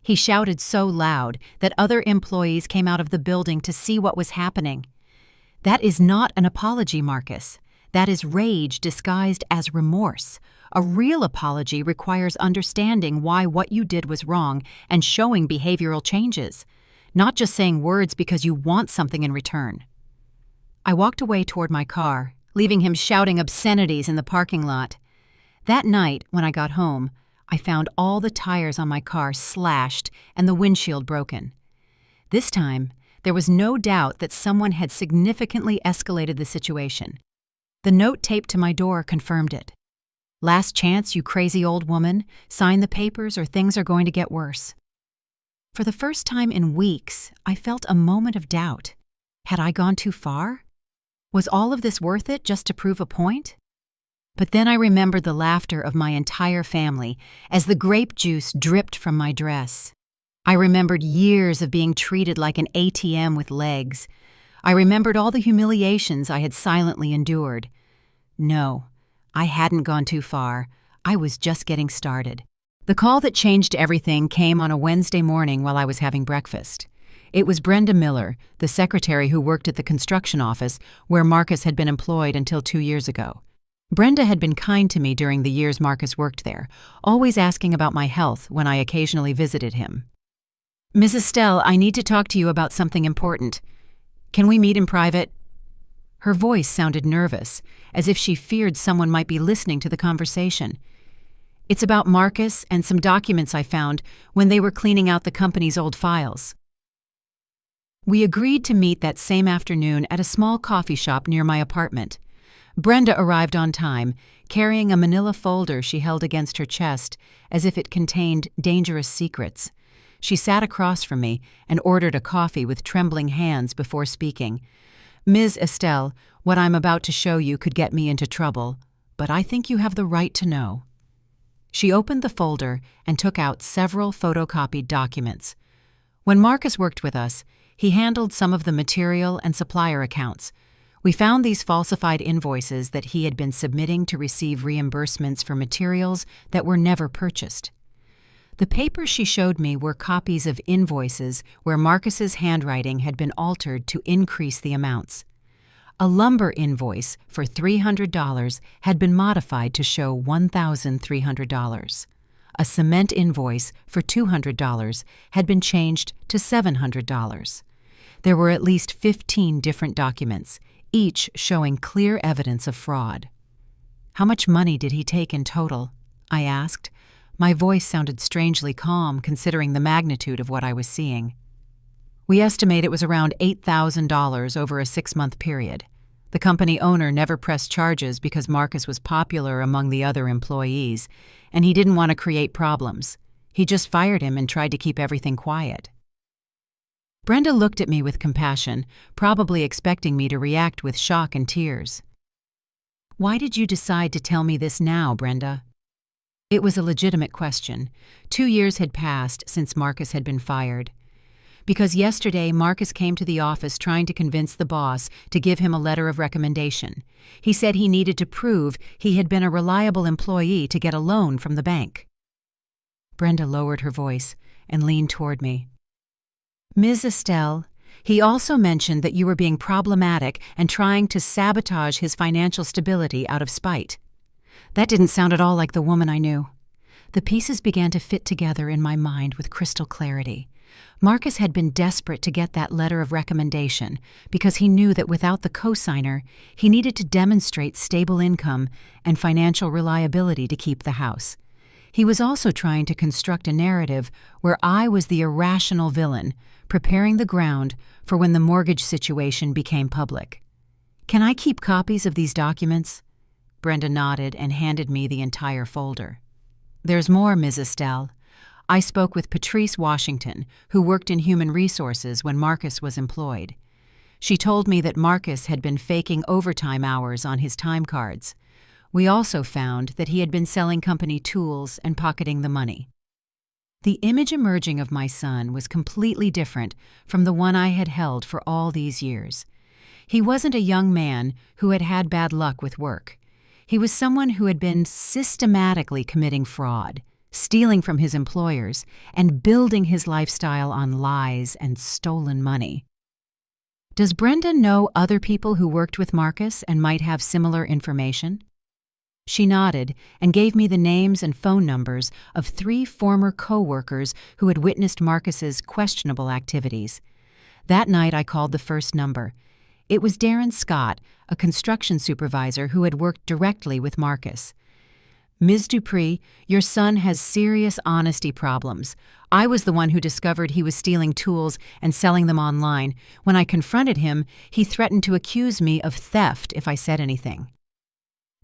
He shouted so loud that other employees came out of the building to see what was happening. "That is not an apology, Marcus. That is rage disguised as remorse. A real apology requires understanding why what you did was wrong and showing behavioral changes. not just saying words because you want something in return. I walked away toward my car, leaving him shouting obscenities in the parking lot. That night, when I got home, I found all the tires on my car slashed and the windshield broken. This time, there was no doubt that someone had significantly escalated the situation. The note taped to my door confirmed it. "Last chance, you crazy old woman. Sign the papers or things are going to get worse." For the first time in weeks, I felt a moment of doubt. Had I gone too far? Was all of this worth it just to prove a point? But then I remembered the laughter of my entire family as the grape juice dripped from my dress. I remembered years of being treated like an ATM with legs. I remembered all the humiliations I had silently endured. No, I hadn't gone too far. I was just getting started. The call that changed everything came on a Wednesday morning while I was having breakfast. It was Brenda Miller, the secretary who worked at the construction office where Marcus had been employed until 2 years ago. Brenda had been kind to me during the years Marcus worked there, always asking about my health when I occasionally visited him. "Miss Estelle, I need to talk to you about something important. Can we meet in private?" Her voice sounded nervous, as if she feared someone might be listening to the conversation. "It's about Marcus and some documents I found when they were cleaning out the company's old files." We agreed to meet that same afternoon at a small coffee shop near my apartment. Brenda arrived on time, carrying a manila folder she held against her chest as if it contained dangerous secrets. She sat across from me and ordered a coffee with trembling hands before speaking. "Ms. Estelle, what I'm about to show you could get me into trouble, but I think you have the right to know." She opened the folder and took out several photocopied documents. When Marcus worked with us, he handled some of the material and supplier accounts. We found these falsified invoices that he had been submitting to receive reimbursements for materials that were never purchased. The papers she showed me were copies of invoices where Marcus's handwriting had been altered to increase the amounts. A lumber invoice for $300 had been modified to show $1,300. A cement invoice for $200 had been changed to $700. There were at least 15 different documents, each showing clear evidence of fraud. "How much money did he take in total?" I asked. My voice sounded strangely calm considering the magnitude of what I was seeing. "We estimate it was around $8,000 over a 6-month period. The company owner never pressed charges because Marcus was popular among the other employees, and he didn't want to create problems. He just fired him and tried to keep everything quiet." Brenda looked at me with compassion, probably expecting me to react with shock and tears. "Why did you decide to tell me this now, Brenda?" It was a legitimate question. 2 years had passed since Marcus had been fired. Because yesterday Marcus came to the office trying to convince the boss to give him a letter of recommendation. He said he needed to prove he had been a reliable employee to get a loan from the bank. Brenda lowered her voice and leaned toward me. "Ms. Estelle, he also mentioned that you were being problematic and trying to sabotage his financial stability out of spite." That didn't sound at all like the woman I knew. The pieces began to fit together in my mind with crystal clarity. Marcus had been desperate to get that letter of recommendation because he knew that without the co-signer, he needed to demonstrate stable income and financial reliability to keep the house. He was also trying to construct a narrative where I was the irrational villain, preparing the ground for when the mortgage situation became public. "Can I keep copies of these documents?" Brenda nodded and handed me the entire folder. "There's more, Ms. Estelle. I spoke with Patrice Washington, who worked in human resources when Marcus was employed. She told me that Marcus had been faking overtime hours on his time cards. We also found that he had been selling company tools and pocketing the money." The image emerging of my son was completely different from the one I had held for all these years. He wasn't a young man who had had bad luck with work. He was someone who had been systematically committing fraud, stealing from his employers, and building his lifestyle on lies and stolen money. Does Brenda know other people who worked with Marcus and might have similar information? She nodded and gave me the names and phone numbers of 3 former co-workers who had witnessed Marcus's questionable activities. That night I called the first number. It was Darren Scott, a construction supervisor who had worked directly with Marcus. "Ms. Dupree, your son has serious honesty problems. I was the one who discovered he was stealing tools and selling them online. When I confronted him, he threatened to accuse me of theft if I said anything."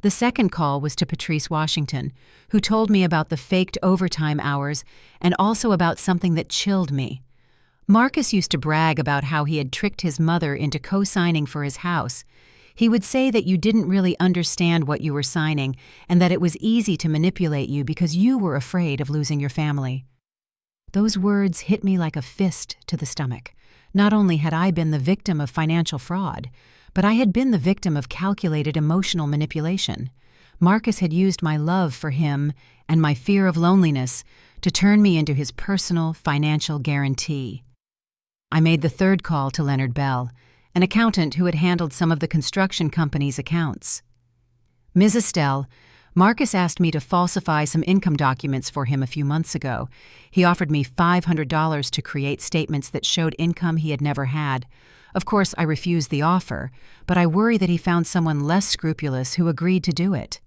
The second call was to Patrice Washington, who told me about the faked overtime hours and also about something that chilled me. Marcus used to brag about how he had tricked his mother into co-signing for his house. He would say that you didn't really understand what you were signing and that it was easy to manipulate you because you were afraid of losing your family. Those words hit me like a fist to the stomach. Not only had I been the victim of financial fraud, but I had been the victim of calculated emotional manipulation. Marcus had used my love for him and my fear of loneliness to turn me into his personal financial guarantee. I made the third call to Leonard Bell, an accountant who had handled some of the construction company's accounts. "Ms. Estelle, Marcus asked me to falsify some income documents for him a few months ago. He offered me $500 to create statements that showed income he had never had. Of course, I refused the offer, but I worry that he found someone less scrupulous who agreed to do it."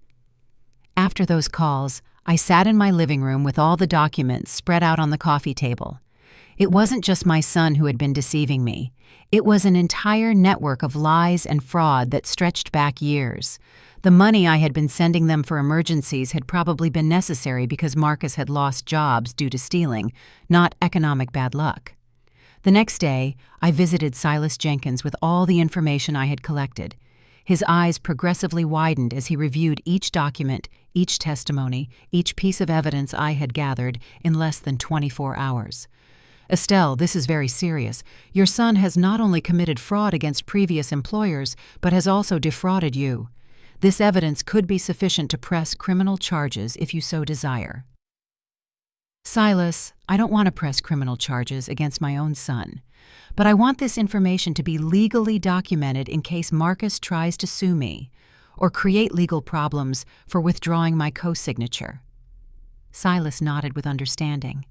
After those calls, I sat in my living room with all the documents spread out on the coffee table. It wasn't just my son who had been deceiving me. It was an entire network of lies and fraud that stretched back years. The money I had been sending them for emergencies had probably been necessary because Marcus had lost jobs due to stealing, not economic bad luck. The next day, I visited Silas Jenkins with all the information I had collected. His eyes progressively widened as he reviewed each document, each testimony, each piece of evidence I had gathered in less than 24 hours. "Estelle, this is very serious. Your son has not only committed fraud against previous employers, but has also defrauded you. This evidence could be sufficient to press criminal charges if you so desire." "Silas, I don't want to press criminal charges against my own son, but I want this information to be legally documented in case Marcus tries to sue me or create legal problems for withdrawing my co-signature." Silas nodded with understanding.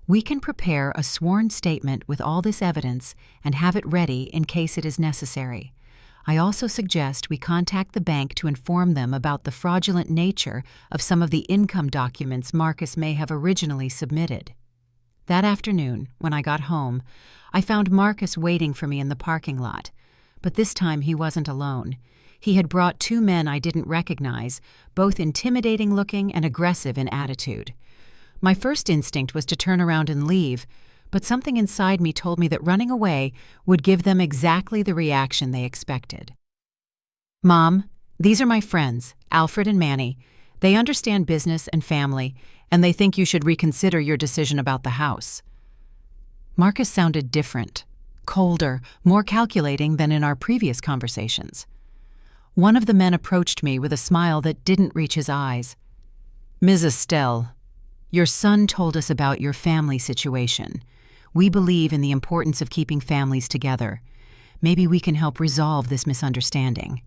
"We can prepare a sworn statement with all this evidence and have it ready in case it is necessary. I also suggest we contact the bank to inform them about the fraudulent nature of some of the income documents Marcus may have originally submitted." That afternoon, when I got home, I found Marcus waiting for me in the parking lot. But this time he wasn't alone. He had brought 2 men I didn't recognize, both intimidating-looking and aggressive in attitude. My first instinct was to turn around and leave, but something inside me told me that running away would give them exactly the reaction they expected. "Mom, these are my friends, Alfred and Manny. They understand business and family, and they think you should reconsider your decision about the house." Marcus sounded different, colder, more calculating than in our previous conversations. One of the men approached me with a smile that didn't reach his eyes. "Ms. Estelle, your son told us about your family situation. We believe in the importance of keeping families together. Maybe we can help resolve this misunderstanding."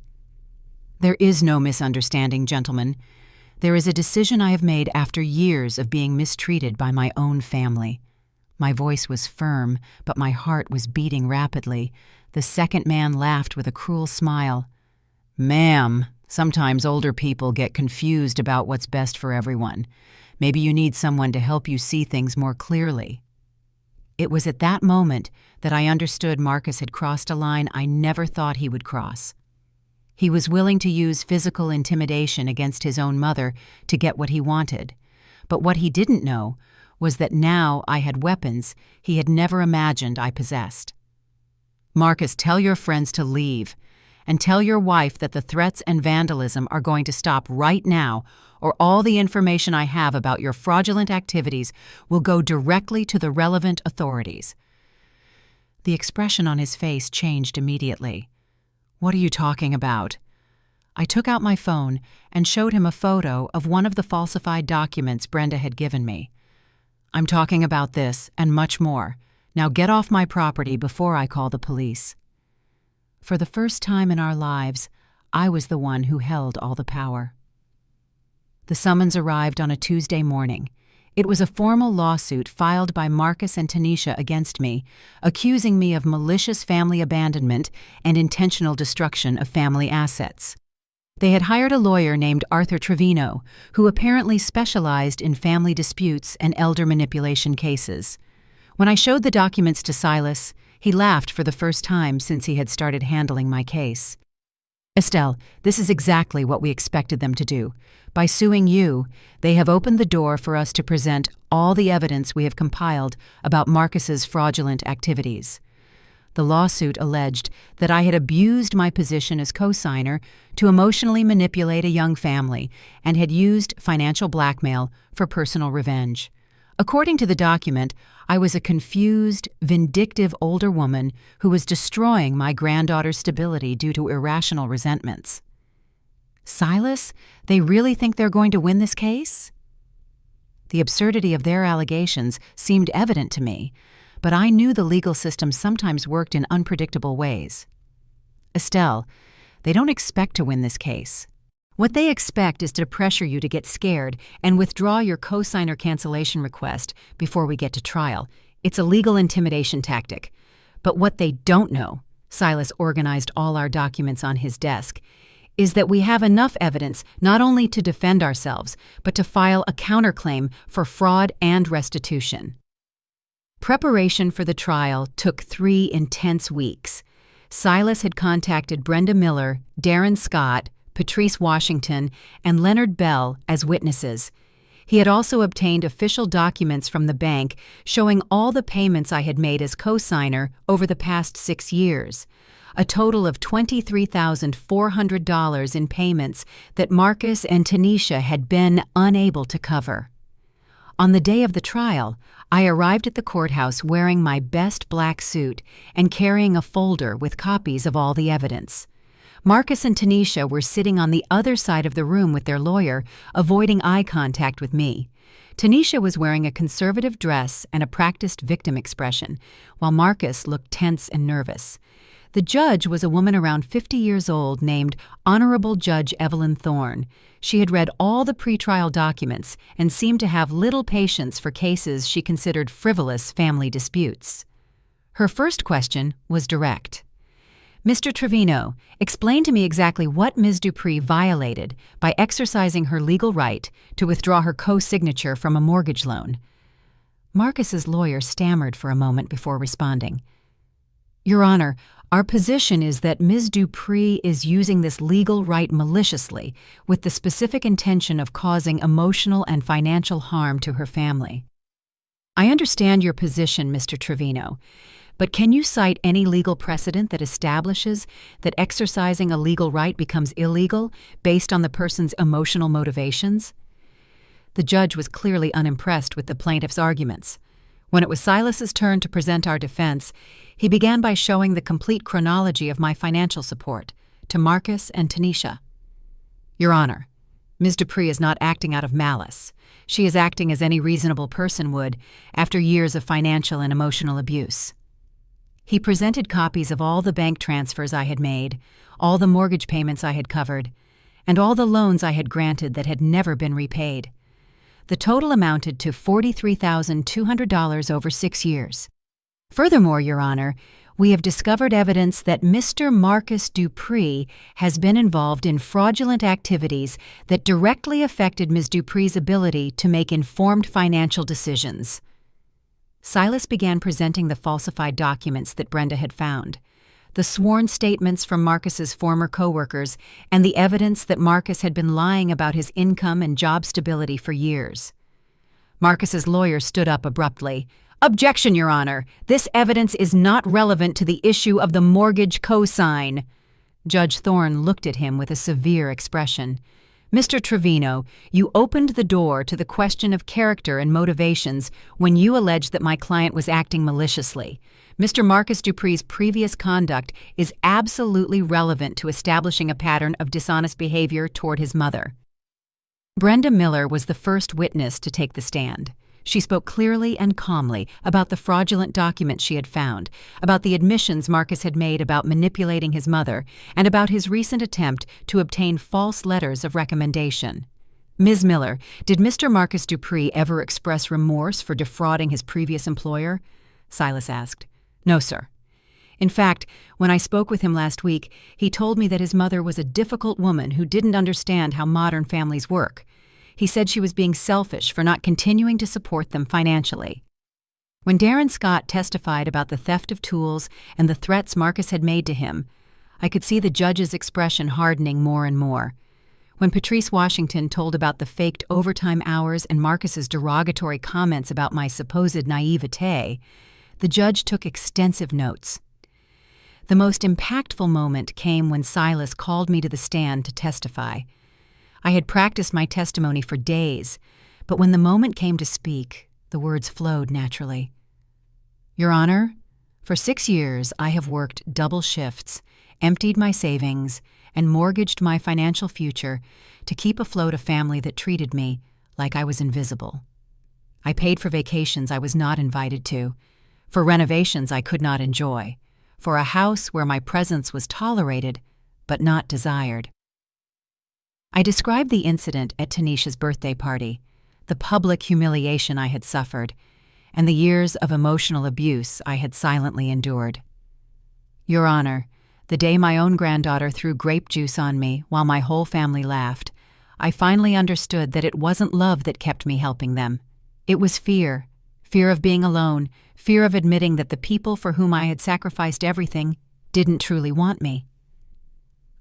"There is no misunderstanding, gentlemen. There is a decision I have made after years of being mistreated by my own family." My voice was firm, but my heart was beating rapidly. The second man laughed with a cruel smile. "Ma'am, sometimes older people get confused about what's best for everyone. Maybe you need someone to help you see things more clearly." It was at that moment that I understood Marcus had crossed a line I never thought he would cross. He was willing to use physical intimidation against his own mother to get what he wanted. But what he didn't know was that now I had weapons he had never imagined I possessed. "Marcus, tell your friends to leave, and tell your wife that the threats and vandalism are going to stop right now, or all the information I have about your fraudulent activities will go directly to the relevant authorities." The expression on his face changed immediately. "What are you talking about?" I took out my phone and showed him a photo of one of the falsified documents Brenda had given me. "I'm talking about this and much more. Now get off my property before I call the police." For the first time in our lives, I was the one who held all the power. The summons arrived on a Tuesday morning. It was a formal lawsuit filed by Marcus and Tanisha against me, accusing me of malicious family abandonment and intentional destruction of family assets. They had hired a lawyer named Arthur Trevino, who apparently specialized in family disputes and elder manipulation cases. When I showed the documents to Silas, he laughed for the first time since he had started handling my case. "Estelle, this is exactly what we expected them to do. By suing you, they have opened the door for us to present all the evidence we have compiled about Marcus's fraudulent activities." The lawsuit alleged that I had abused my position as co-signer to emotionally manipulate a young family and had used financial blackmail for personal revenge. According to the document, I was a confused, vindictive older woman who was destroying my granddaughter's stability due to irrational resentments. Silas, they really think they're going to win this case? The absurdity of their allegations seemed evident to me, but I knew the legal system sometimes worked in unpredictable ways. Estelle, they don't expect to win this case. What they expect is to pressure you to get scared and withdraw your co-signer cancellation request before we get to trial. It's a legal intimidation tactic. But what they don't know, Silas organized all our documents on his desk, is that we have enough evidence not only to defend ourselves, but to file a counterclaim for fraud and restitution. Preparation for the trial took 3 intense weeks. Silas had contacted Brenda Miller, Darren Scott, Patrice Washington, and Leonard Bell as witnesses. He had also obtained official documents from the bank showing all the payments I had made as co-signer over the past 6 years, a total of $23,400 in payments that Marcus and Tanisha had been unable to cover. On the day of the trial, I arrived at the courthouse wearing my best black suit and carrying a folder with copies of all the evidence. Marcus and Tanisha were sitting on the other side of the room with their lawyer, avoiding eye contact with me. Tanisha was wearing a conservative dress and a practiced victim expression, while Marcus looked tense and nervous. The judge was a woman around 50 years old named Honorable Judge Evelyn Thorne. She had read all the pretrial documents and seemed to have little patience for cases she considered frivolous family disputes. Her first question was direct. "Mr. Trevino, explain to me exactly what Ms. Dupree violated by exercising her legal right to withdraw her co-signature from a mortgage loan." Marcus's lawyer stammered for a moment before responding. "Your Honor, our position is that Ms. Dupree is using this legal right maliciously with the specific intention of causing emotional and financial harm to her family." "I understand your position, Mr. Trevino. But can you cite any legal precedent that establishes that exercising a legal right becomes illegal based on the person's emotional motivations?" The judge was clearly unimpressed with the plaintiff's arguments. When it was Silas's turn to present our defense, he began by showing the complete chronology of my financial support to Marcus and Tanisha. "Your Honor, Ms. Dupree is not acting out of malice. She is acting as any reasonable person would after years of financial and emotional abuse." He presented copies of all the bank transfers I had made, all the mortgage payments I had covered, and all the loans I had granted that had never been repaid. The total amounted to $43,200 over 6 years. Furthermore, Your Honor, we have discovered evidence that Mr. Marcus Dupree has been involved in fraudulent activities that directly affected Ms. Dupree's ability to make informed financial decisions. Silas began presenting the falsified documents that Brenda had found, the sworn statements from Marcus's former co-workers, and the evidence that Marcus had been lying about his income and job stability for years. Marcus's lawyer stood up abruptly. "Objection, Your Honor! This evidence is not relevant to the issue of the mortgage co-sign." Judge Thorne looked at him with a severe expression. "Mr. Trevino, you opened the door to the question of character and motivations when you alleged that my client was acting maliciously. Mr. Marcus Dupree's previous conduct is absolutely relevant to establishing a pattern of dishonest behavior toward his mother." Brenda Miller was the first witness to take the stand. She spoke clearly and calmly about the fraudulent documents she had found, about the admissions Marcus had made about manipulating his mother, and about his recent attempt to obtain false letters of recommendation. Ms. Miller, did Mr. Marcus Dupree ever express remorse for defrauding his previous employer? Silas asked. No, sir. In fact, when I spoke with him last week, he told me that his mother was a difficult woman who didn't understand how modern families work. He said she was being selfish for not continuing to support them financially. When Darren Scott testified about the theft of tools and the threats Marcus had made to him, I could see the judge's expression hardening more and more. When Patrice Washington told about the faked overtime hours and Marcus's derogatory comments about my supposed naivete, the judge took extensive notes. The most impactful moment came when Silas called me to the stand to testify. I had practiced my testimony for days, but when the moment came to speak, the words flowed naturally. Your Honor, for 6 years I have worked double shifts, emptied my savings, and mortgaged my financial future to keep afloat a family that treated me like I was invisible. I paid for vacations I was not invited to, for renovations I could not enjoy, for a house where my presence was tolerated but not desired. I described the incident at Tanisha's birthday party, the public humiliation I had suffered, and the years of emotional abuse I had silently endured. Your Honor, the day my own granddaughter threw grape juice on me while my whole family laughed, I finally understood that it wasn't love that kept me helping them. It was fear. Fear of being alone, fear of admitting that the people for whom I had sacrificed everything didn't truly want me.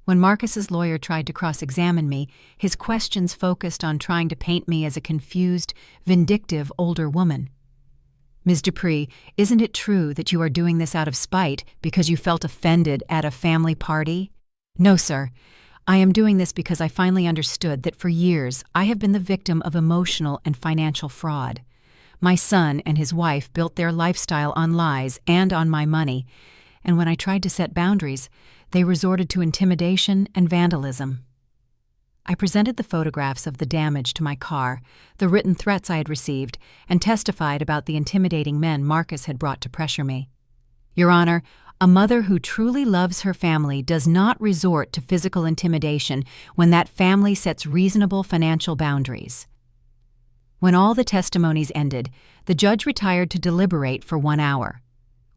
When Marcus's lawyer tried to cross-examine me, his questions focused on trying to paint me as a confused, vindictive older woman. Ms. Dupree, isn't it true that you are doing this out of spite because you felt offended at a family party? No, sir. I am doing this because I finally understood that for years I have been the victim of emotional and financial fraud. My son and his wife built their lifestyle on lies and on my money, and when I tried to set boundaries, they resorted to intimidation and vandalism. I presented the photographs of the damage to my car, the written threats I had received, and testified about the intimidating men Marcus had brought to pressure me. Your Honor, a mother who truly loves her family does not resort to physical intimidation when that family sets reasonable financial boundaries. When all the testimonies ended, the judge retired to deliberate for 1 hour.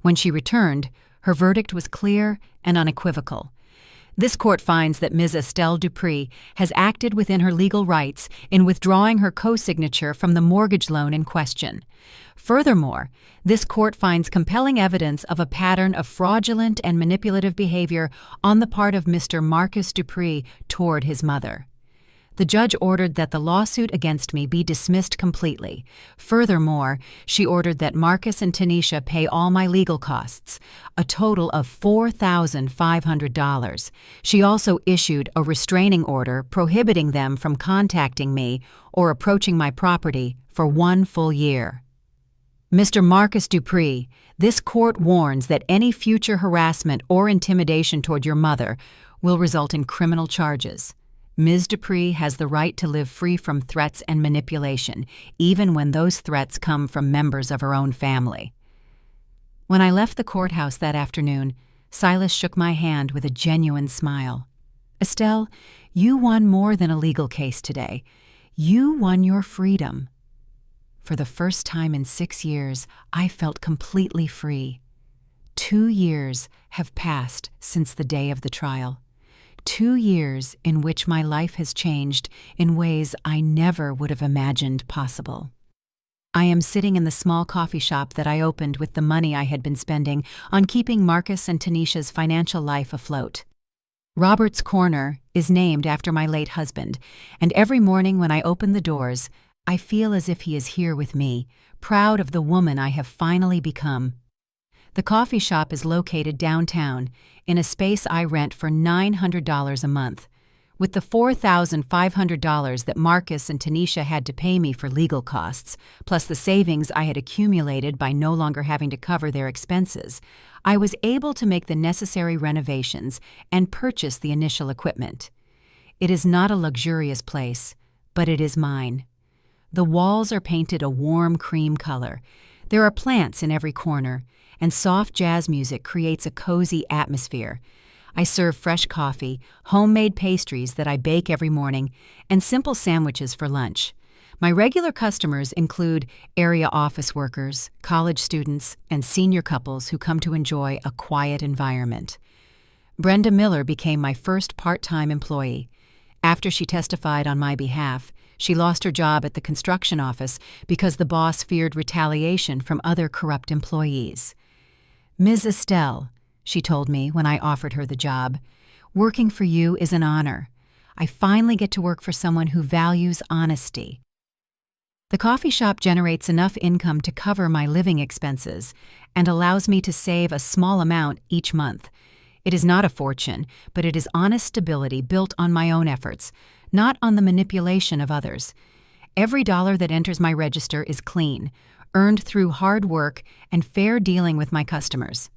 When she returned, her verdict was clear and unequivocal. This court finds that Ms. Estelle Dupree has acted within her legal rights in withdrawing her co-signature from the mortgage loan in question. Furthermore, this court finds compelling evidence of a pattern of fraudulent and manipulative behavior on the part of Mr. Marcus Dupree toward his mother. The judge ordered that the lawsuit against me be dismissed completely. Furthermore, she ordered that Marcus and Tanisha pay all my legal costs, a total of $4,500. She also issued a restraining order prohibiting them from contacting me or approaching my property for 1 full year. Mr. Marcus Dupree, this court warns that any future harassment or intimidation toward your mother will result in criminal charges. Ms. Dupree has the right to live free from threats and manipulation, even when those threats come from members of her own family. When I left the courthouse that afternoon, Silas shook my hand with a genuine smile. Estelle, you won more than a legal case today. You won your freedom. For the first time in 6 years, I felt completely free. 2 years have passed since the day of the trial. 2 years in which my life has changed in ways I never would have imagined possible. I am sitting in the small coffee shop that I opened with the money I had been spending on keeping Marcus and Tanisha's financial life afloat. Robert's Corner is named after my late husband, and every morning when I open the doors, I feel as if he is here with me, proud of the woman I have finally become. The coffee shop is located downtown, in a space I rent for $900 a month. With the $4,500 that Marcus and Tanisha had to pay me for legal costs, plus the savings I had accumulated by no longer having to cover their expenses, I was able to make the necessary renovations and purchase the initial equipment. It is not a luxurious place, but it is mine. The walls are painted a warm cream color. There are plants in every corner, and soft jazz music creates a cozy atmosphere. I serve fresh coffee, homemade pastries that I bake every morning, and simple sandwiches for lunch. My regular customers include area office workers, college students, and senior couples who come to enjoy a quiet environment. Brenda Miller became my first part-time employee. After she testified on my behalf, she lost her job at the construction office because the boss feared retaliation from other corrupt employees. "Ms. Estelle," she told me when I offered her the job, "working for you is an honor. I finally get to work for someone who values honesty." The coffee shop generates enough income to cover my living expenses and allows me to save a small amount each month. It is not a fortune, but it is honest stability built on my own efforts, not on the manipulation of others. Every dollar that enters my register is clean, earned through hard work and fair dealing with my customers.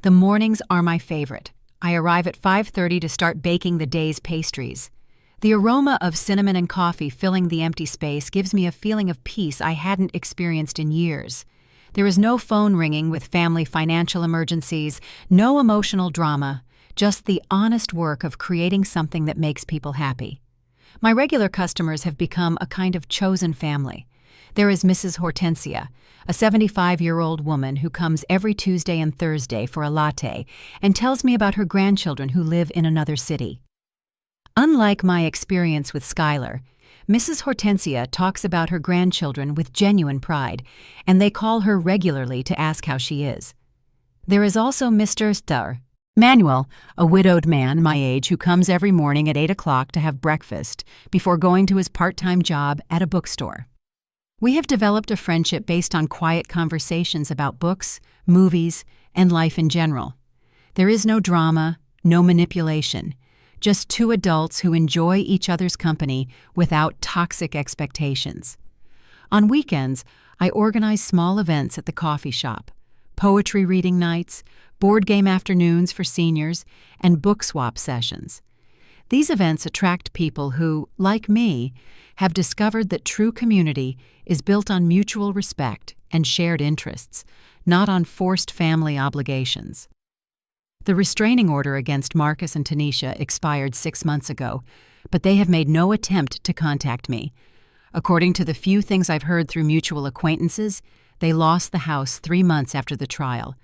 The mornings are my favorite. I arrive at 5:30 to start baking the day's pastries. The aroma of cinnamon and coffee filling the empty space gives me a feeling of peace I hadn't experienced in years. There is no phone ringing with family financial emergencies, no emotional drama, just the honest work of creating something that makes people happy. My regular customers have become a kind of chosen family. There is Mrs. Hortensia, a 75-year-old woman who comes every Tuesday and Thursday for a latte and tells me about her grandchildren who live in another city. Unlike my experience with Skylar, Mrs. Hortensia talks about her grandchildren with genuine pride, and they call her regularly to ask how she is. There is also Mr. Star, Manuel, a widowed man my age who comes every morning at 8 o'clock to have breakfast before going to his part-time job at a bookstore. We have developed a friendship based on quiet conversations about books, movies, and life in general. There is no drama, no manipulation. Just two adults who enjoy each other's company without toxic expectations. On weekends, I organize small events at the coffee shop, poetry reading nights, board game afternoons for seniors, and book swap sessions. These events attract people who, like me, have discovered that true community is built on mutual respect and shared interests, not on forced family obligations. The restraining order against Marcus and Tanisha expired 6 months ago, but they have made no attempt to contact me. According to the few things I've heard through mutual acquaintances, they lost the house 3 months after the trial.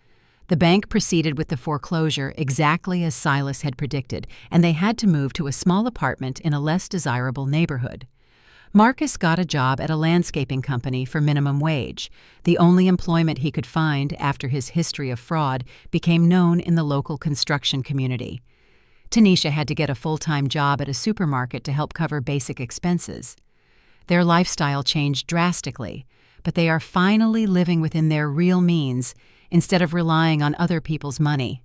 The bank proceeded with the foreclosure exactly as Silas had predicted, and they had to move to a small apartment in a less desirable neighborhood. Marcus got a job at a landscaping company for minimum wage. The only employment he could find after his history of fraud became known in the local construction community. Tanisha had to get a full-time job at a supermarket to help cover basic expenses. Their lifestyle changed drastically, but they are finally living within their real means instead of relying on other people's money.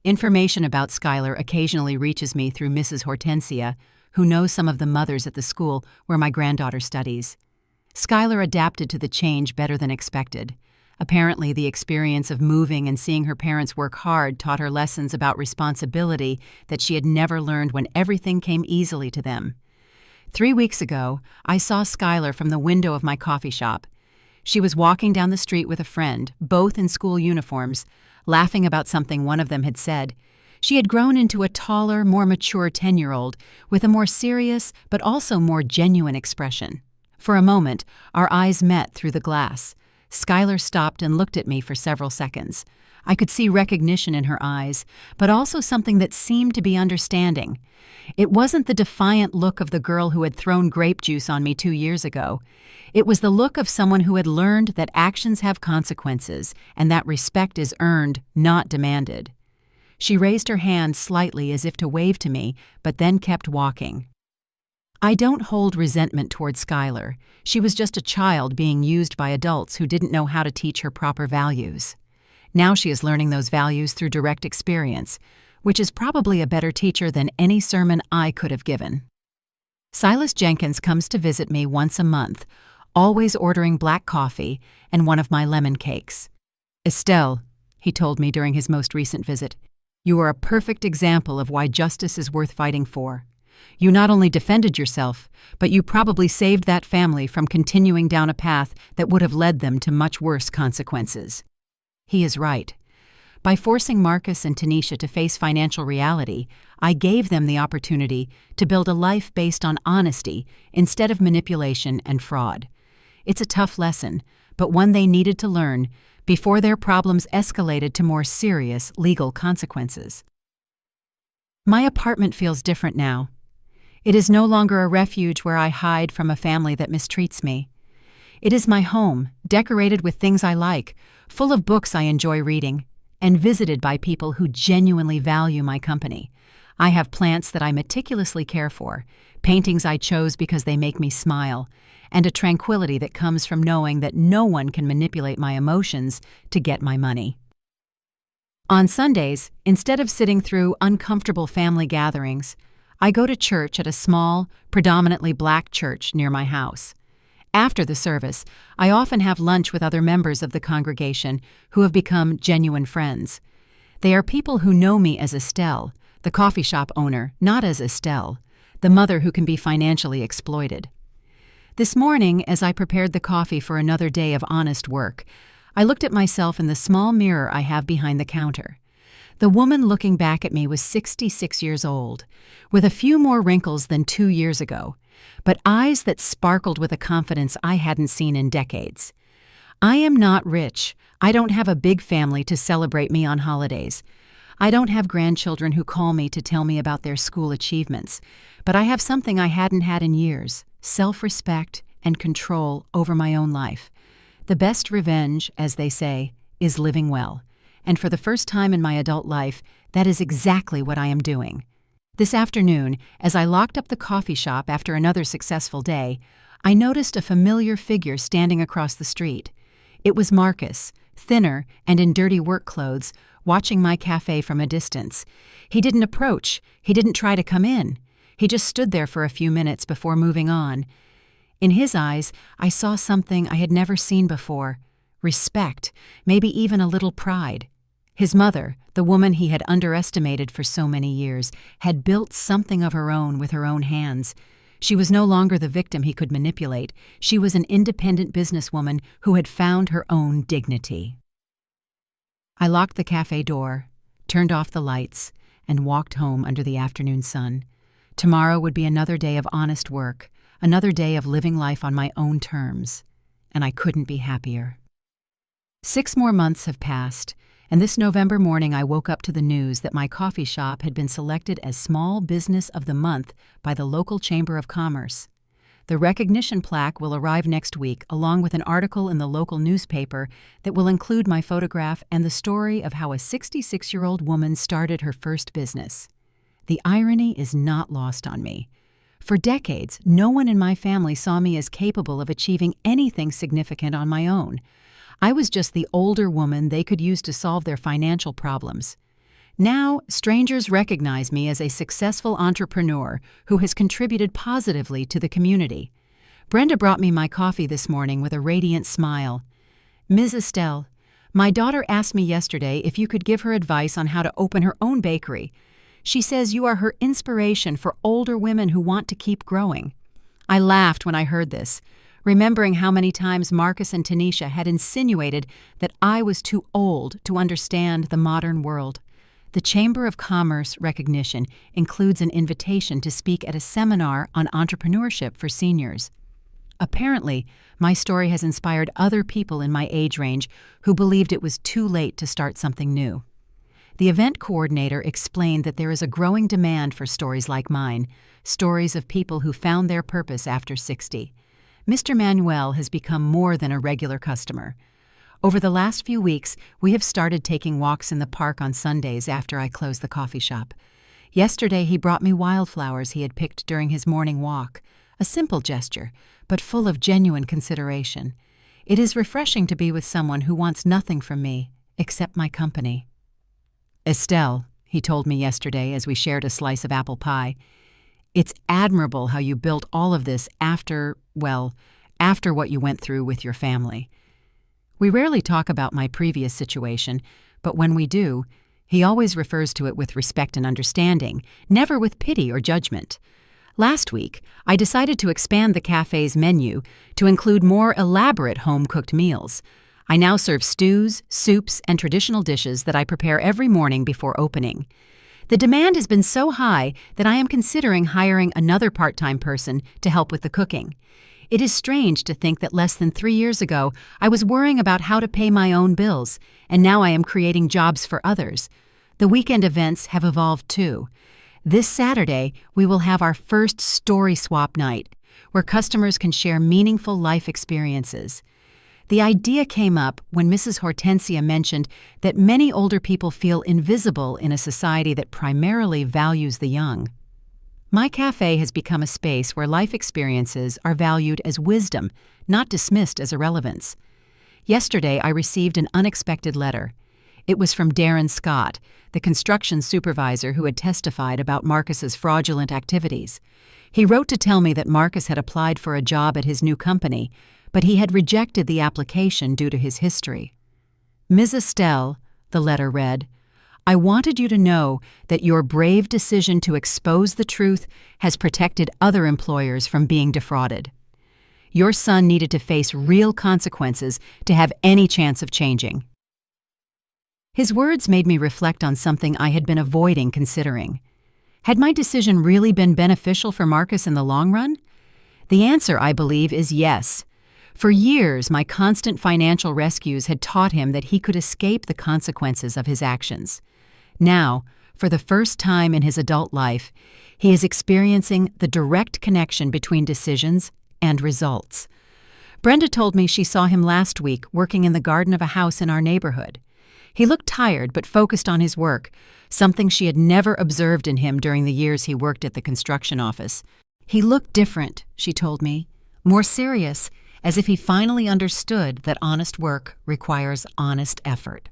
Information about Skylar occasionally reaches me through Mrs. Hortensia, who knows some of the mothers at the school where my granddaughter studies. Skylar adapted to the change better than expected. Apparently, the experience of moving and seeing her parents work hard taught her lessons about responsibility that she had never learned when everything came easily to them. 3 weeks ago, I saw Skylar from the window of my coffee shop. She was walking down the street with a friend, both in school uniforms, laughing about something one of them had said. She had grown into a taller, more mature 10-year-old with a more serious but also more genuine expression. For a moment, our eyes met through the glass. Skylar stopped and looked at me for several seconds. I could see recognition in her eyes, but also something that seemed to be understanding. It wasn't the defiant look of the girl who had thrown grape juice on me 2 years ago. It was the look of someone who had learned that actions have consequences and that respect is earned, not demanded. She raised her hand slightly as if to wave to me, but then kept walking. I don't hold resentment toward Skylar. She was just a child being used by adults who didn't know how to teach her proper values. Now she is learning those values through direct experience, which is probably a better teacher than any sermon I could have given. Silas Jenkins comes to visit me once a month, always ordering black coffee and one of my lemon cakes. "Estelle," he told me during his most recent visit, "you are a perfect example of why justice is worth fighting for. You not only defended yourself, but you probably saved that family from continuing down a path that would have led them to much worse consequences." He is right. By forcing Marcus and Tanisha to face financial reality, I gave them the opportunity to build a life based on honesty instead of manipulation and fraud. It's a tough lesson, but one they needed to learn before their problems escalated to more serious legal consequences. My apartment feels different now. It is no longer a refuge where I hide from a family that mistreats me. It is my home, decorated with things I like, full of books I enjoy reading, and visited by people who genuinely value my company. I have plants that I meticulously care for, paintings I chose because they make me smile, and a tranquility that comes from knowing that no one can manipulate my emotions to get my money. On Sundays, instead of sitting through uncomfortable family gatherings, I go to church at a small, predominantly black church near my house. After the service, I often have lunch with other members of the congregation who have become genuine friends. They are people who know me as Estelle, the coffee shop owner, not as Estelle, the mother who can be financially exploited. This morning, as I prepared the coffee for another day of honest work, I looked at myself in the small mirror I have behind the counter. The woman looking back at me was 66 years old, with a few more wrinkles than 2 years ago, but eyes that sparkled with a confidence I hadn't seen in decades. I am not rich. I don't have a big family to celebrate me on holidays. I don't have grandchildren who call me to tell me about their school achievements, but I have something I hadn't had in years: self-respect and control over my own life. The best revenge, as they say, is living well. And for the first time in my adult life, that is exactly what I am doing. This afternoon, as I locked up the coffee shop after another successful day, I noticed a familiar figure standing across the street. It was Marcus, thinner and in dirty work clothes, watching my cafe from a distance. He didn't approach. He didn't try to come in. He just stood there for a few minutes before moving on. In his eyes, I saw something I had never seen before: respect, maybe even a little pride. His mother, the woman he had underestimated for so many years, had built something of her own with her own hands. She was no longer the victim he could manipulate. She was an independent businesswoman who had found her own dignity. I locked the cafe door, turned off the lights, and walked home under the afternoon sun. Tomorrow would be another day of honest work, another day of living life on my own terms, and I couldn't be happier. 6 more months have passed, and this November morning I woke up to the news that my coffee shop had been selected as Small Business of the Month by the local Chamber of Commerce. The recognition plaque will arrive next week, along with an article in the local newspaper that will include my photograph and the story of how a 66-year-old woman started her first business. The irony is not lost on me. For decades, no one in my family saw me as capable of achieving anything significant on my own. I was just the older woman they could use to solve their financial problems. Now, strangers recognize me as a successful entrepreneur who has contributed positively to the community. Brenda brought me my coffee this morning with a radiant smile. "Ms. Estelle, my daughter asked me yesterday if you could give her advice on how to open her own bakery. She says you are her inspiration for older women who want to keep growing." I laughed when I heard this, remembering how many times Marcus and Tanisha had insinuated that I was too old to understand the modern world. The Chamber of Commerce recognition includes an invitation to speak at a seminar on entrepreneurship for seniors. Apparently, my story has inspired other people in my age range who believed it was too late to start something new. The event coordinator explained that there is a growing demand for stories like mine, stories of people who found their purpose after 60. Mr. Manuel has become more than a regular customer. Over the last few weeks, we have started taking walks in the park on Sundays after I close the coffee shop. Yesterday, he brought me wildflowers he had picked during his morning walk, a simple gesture, but full of genuine consideration. It is refreshing to be with someone who wants nothing from me except my company. "Estelle," he told me yesterday as we shared a slice of apple pie, "it's admirable how you built all of this after what you went through with your family." We rarely talk about my previous situation, but when we do, he always refers to it with respect and understanding, never with pity or judgment. Last week, I decided to expand the cafe's menu to include more elaborate home-cooked meals. I now serve stews, soups, and traditional dishes that I prepare every morning before opening. The demand has been so high that I am considering hiring another part-time person to help with the cooking. It is strange to think that less than 3 years ago, I was worrying about how to pay my own bills, and now I am creating jobs for others. The weekend events have evolved too. This Saturday, we will have our first story swap night, where customers can share meaningful life experiences. The idea came up when Mrs. Hortensia mentioned that many older people feel invisible in a society that primarily values the young. My cafe has become a space where life experiences are valued as wisdom, not dismissed as irrelevance. Yesterday, I received an unexpected letter. It was from Darren Scott, the construction supervisor who had testified about Marcus's fraudulent activities. He wrote to tell me that Marcus had applied for a job at his new company, but he had rejected the application due to his history. Ms. Estelle, the letter read, I wanted you to know that your brave decision to expose the truth has protected other employers from being defrauded. Your son needed to face real consequences to have any chance of changing. His words made me reflect on something I had been avoiding considering. Had my decision really been beneficial for Marcus in the long run? The answer, I believe, is yes. For years, my constant financial rescues had taught him that he could escape the consequences of his actions. Now, for the first time in his adult life, he is experiencing the direct connection between decisions and results. Brenda told me she saw him last week working in the garden of a house in our neighborhood. He looked tired but focused on his work, something she had never observed in him during the years he worked at the construction office. He looked different, she told me, more serious, as if he finally understood that honest work requires honest effort.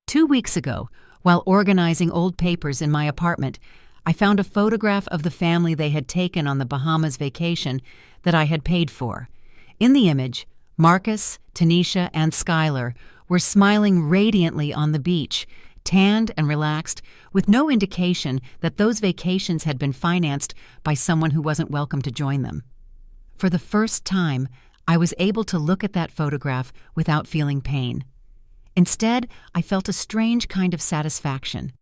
2 weeks ago, while organizing old papers in my apartment, I found a photograph of the family they had taken on the Bahamas vacation that I had paid for. In the image, Marcus, Tanisha, and Skylar were smiling radiantly on the beach, tanned and relaxed, with no indication that those vacations had been financed by someone who wasn't welcome to join them. For the first time, I was able to look at that photograph without feeling pain. Instead, I felt a strange kind of satisfaction.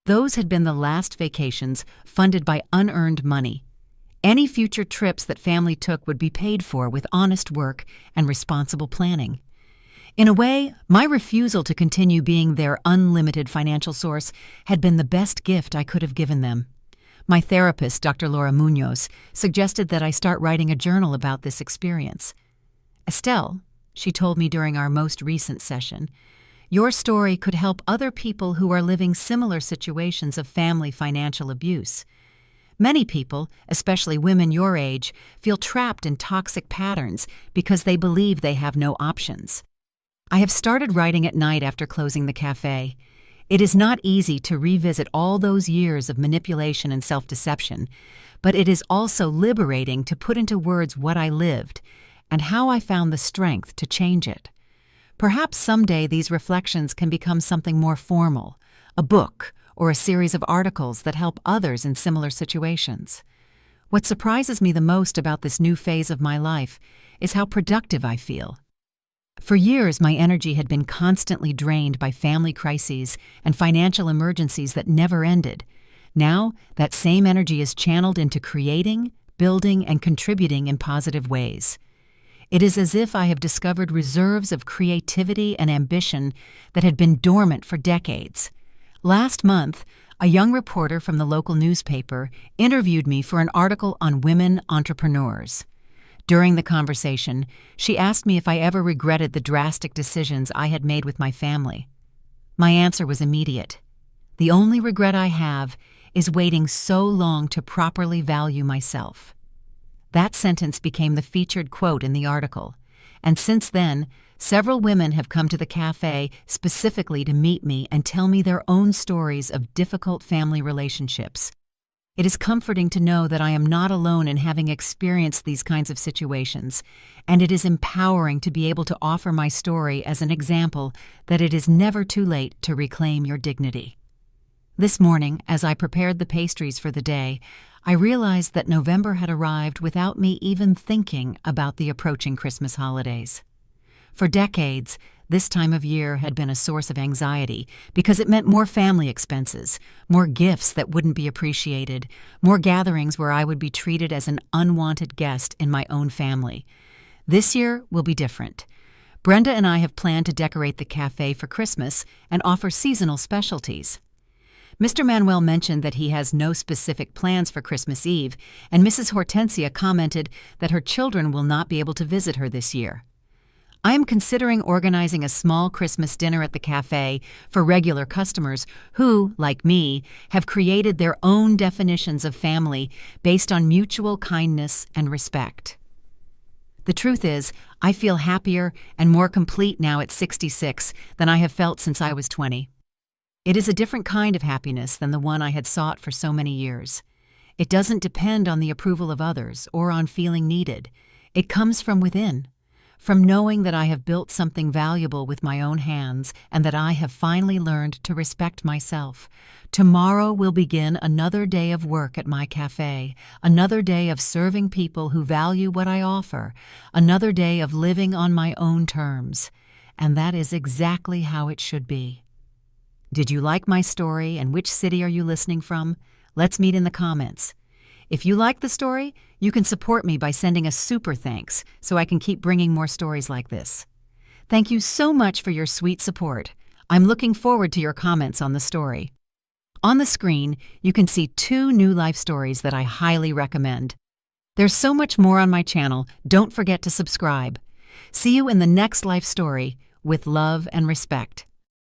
Those had been the last vacations funded by unearned money. Any future trips that family took would be paid for with honest work and responsible planning. In a way, my refusal to continue being their unlimited financial source had been the best gift I could have given them. My therapist, Dr. Laura Munoz, suggested that I start writing a journal about this experience. Estelle, she told me during our most recent session, your story could help other people who are living similar situations of family financial abuse. Many people, especially women your age, feel trapped in toxic patterns because they believe they have no options. I have started writing at night after closing the cafe. It is not easy to revisit all those years of manipulation and self-deception, but it is also liberating to put into words what I lived and how I found the strength to change it. Perhaps someday these reflections can become something more formal, a book or a series of articles that help others in similar situations. What surprises me the most about this new phase of my life is how productive I feel. For years, my energy had been constantly drained by family crises and financial emergencies that never ended. Now, that same energy is channeled into creating, building, and contributing in positive ways. It is as if I have discovered reserves of creativity and ambition that had been dormant for decades. Last month, a young reporter from the local newspaper interviewed me for an article on women entrepreneurs. During the conversation, she asked me if I ever regretted the drastic decisions I had made with my family. My answer was immediate. The only regret I have is waiting so long to properly value myself. That sentence became the featured quote in the article, and since then, several women have come to the cafe specifically to meet me and tell me their own stories of difficult family relationships. It is comforting to know that I am not alone in having experienced these kinds of situations, and it is empowering to be able to offer my story as an example that it is never too late to reclaim your dignity. This morning, as I prepared the pastries for the day, I realized that November had arrived without me even thinking about the approaching Christmas holidays. For decades, this time of year had been a source of anxiety because it meant more family expenses, more gifts that wouldn't be appreciated, more gatherings where I would be treated as an unwanted guest in my own family. This year will be different. Brenda and I have planned to decorate the cafe for Christmas and offer seasonal specialties. Mr. Manuel mentioned that he has no specific plans for Christmas Eve, and Mrs. Hortensia commented that her children will not be able to visit her this year. I am considering organizing a small Christmas dinner at the cafe for regular customers who, like me, have created their own definitions of family based on mutual kindness and respect. The truth is, I feel happier and more complete now at 66 than I have felt since I was 20. It is a different kind of happiness than the one I had sought for so many years. It doesn't depend on the approval of others or on feeling needed. It comes from within, from knowing that I have built something valuable with my own hands and that I have finally learned to respect myself. Tomorrow will begin another day of work at my cafe, another day of serving people who value what I offer, another day of living on my own terms. And that is exactly how it should be. Did you like my story, and which city are you listening from? Let's meet in the comments. If you like the story, you can support me by sending a super thanks so I can keep bringing more stories like this. Thank you so much for your sweet support. I'm looking forward to your comments on the story. On the screen, you can see 2 new life stories that I highly recommend. There's so much more on my channel, don't forget to subscribe. See you in the next life story, with love and respect.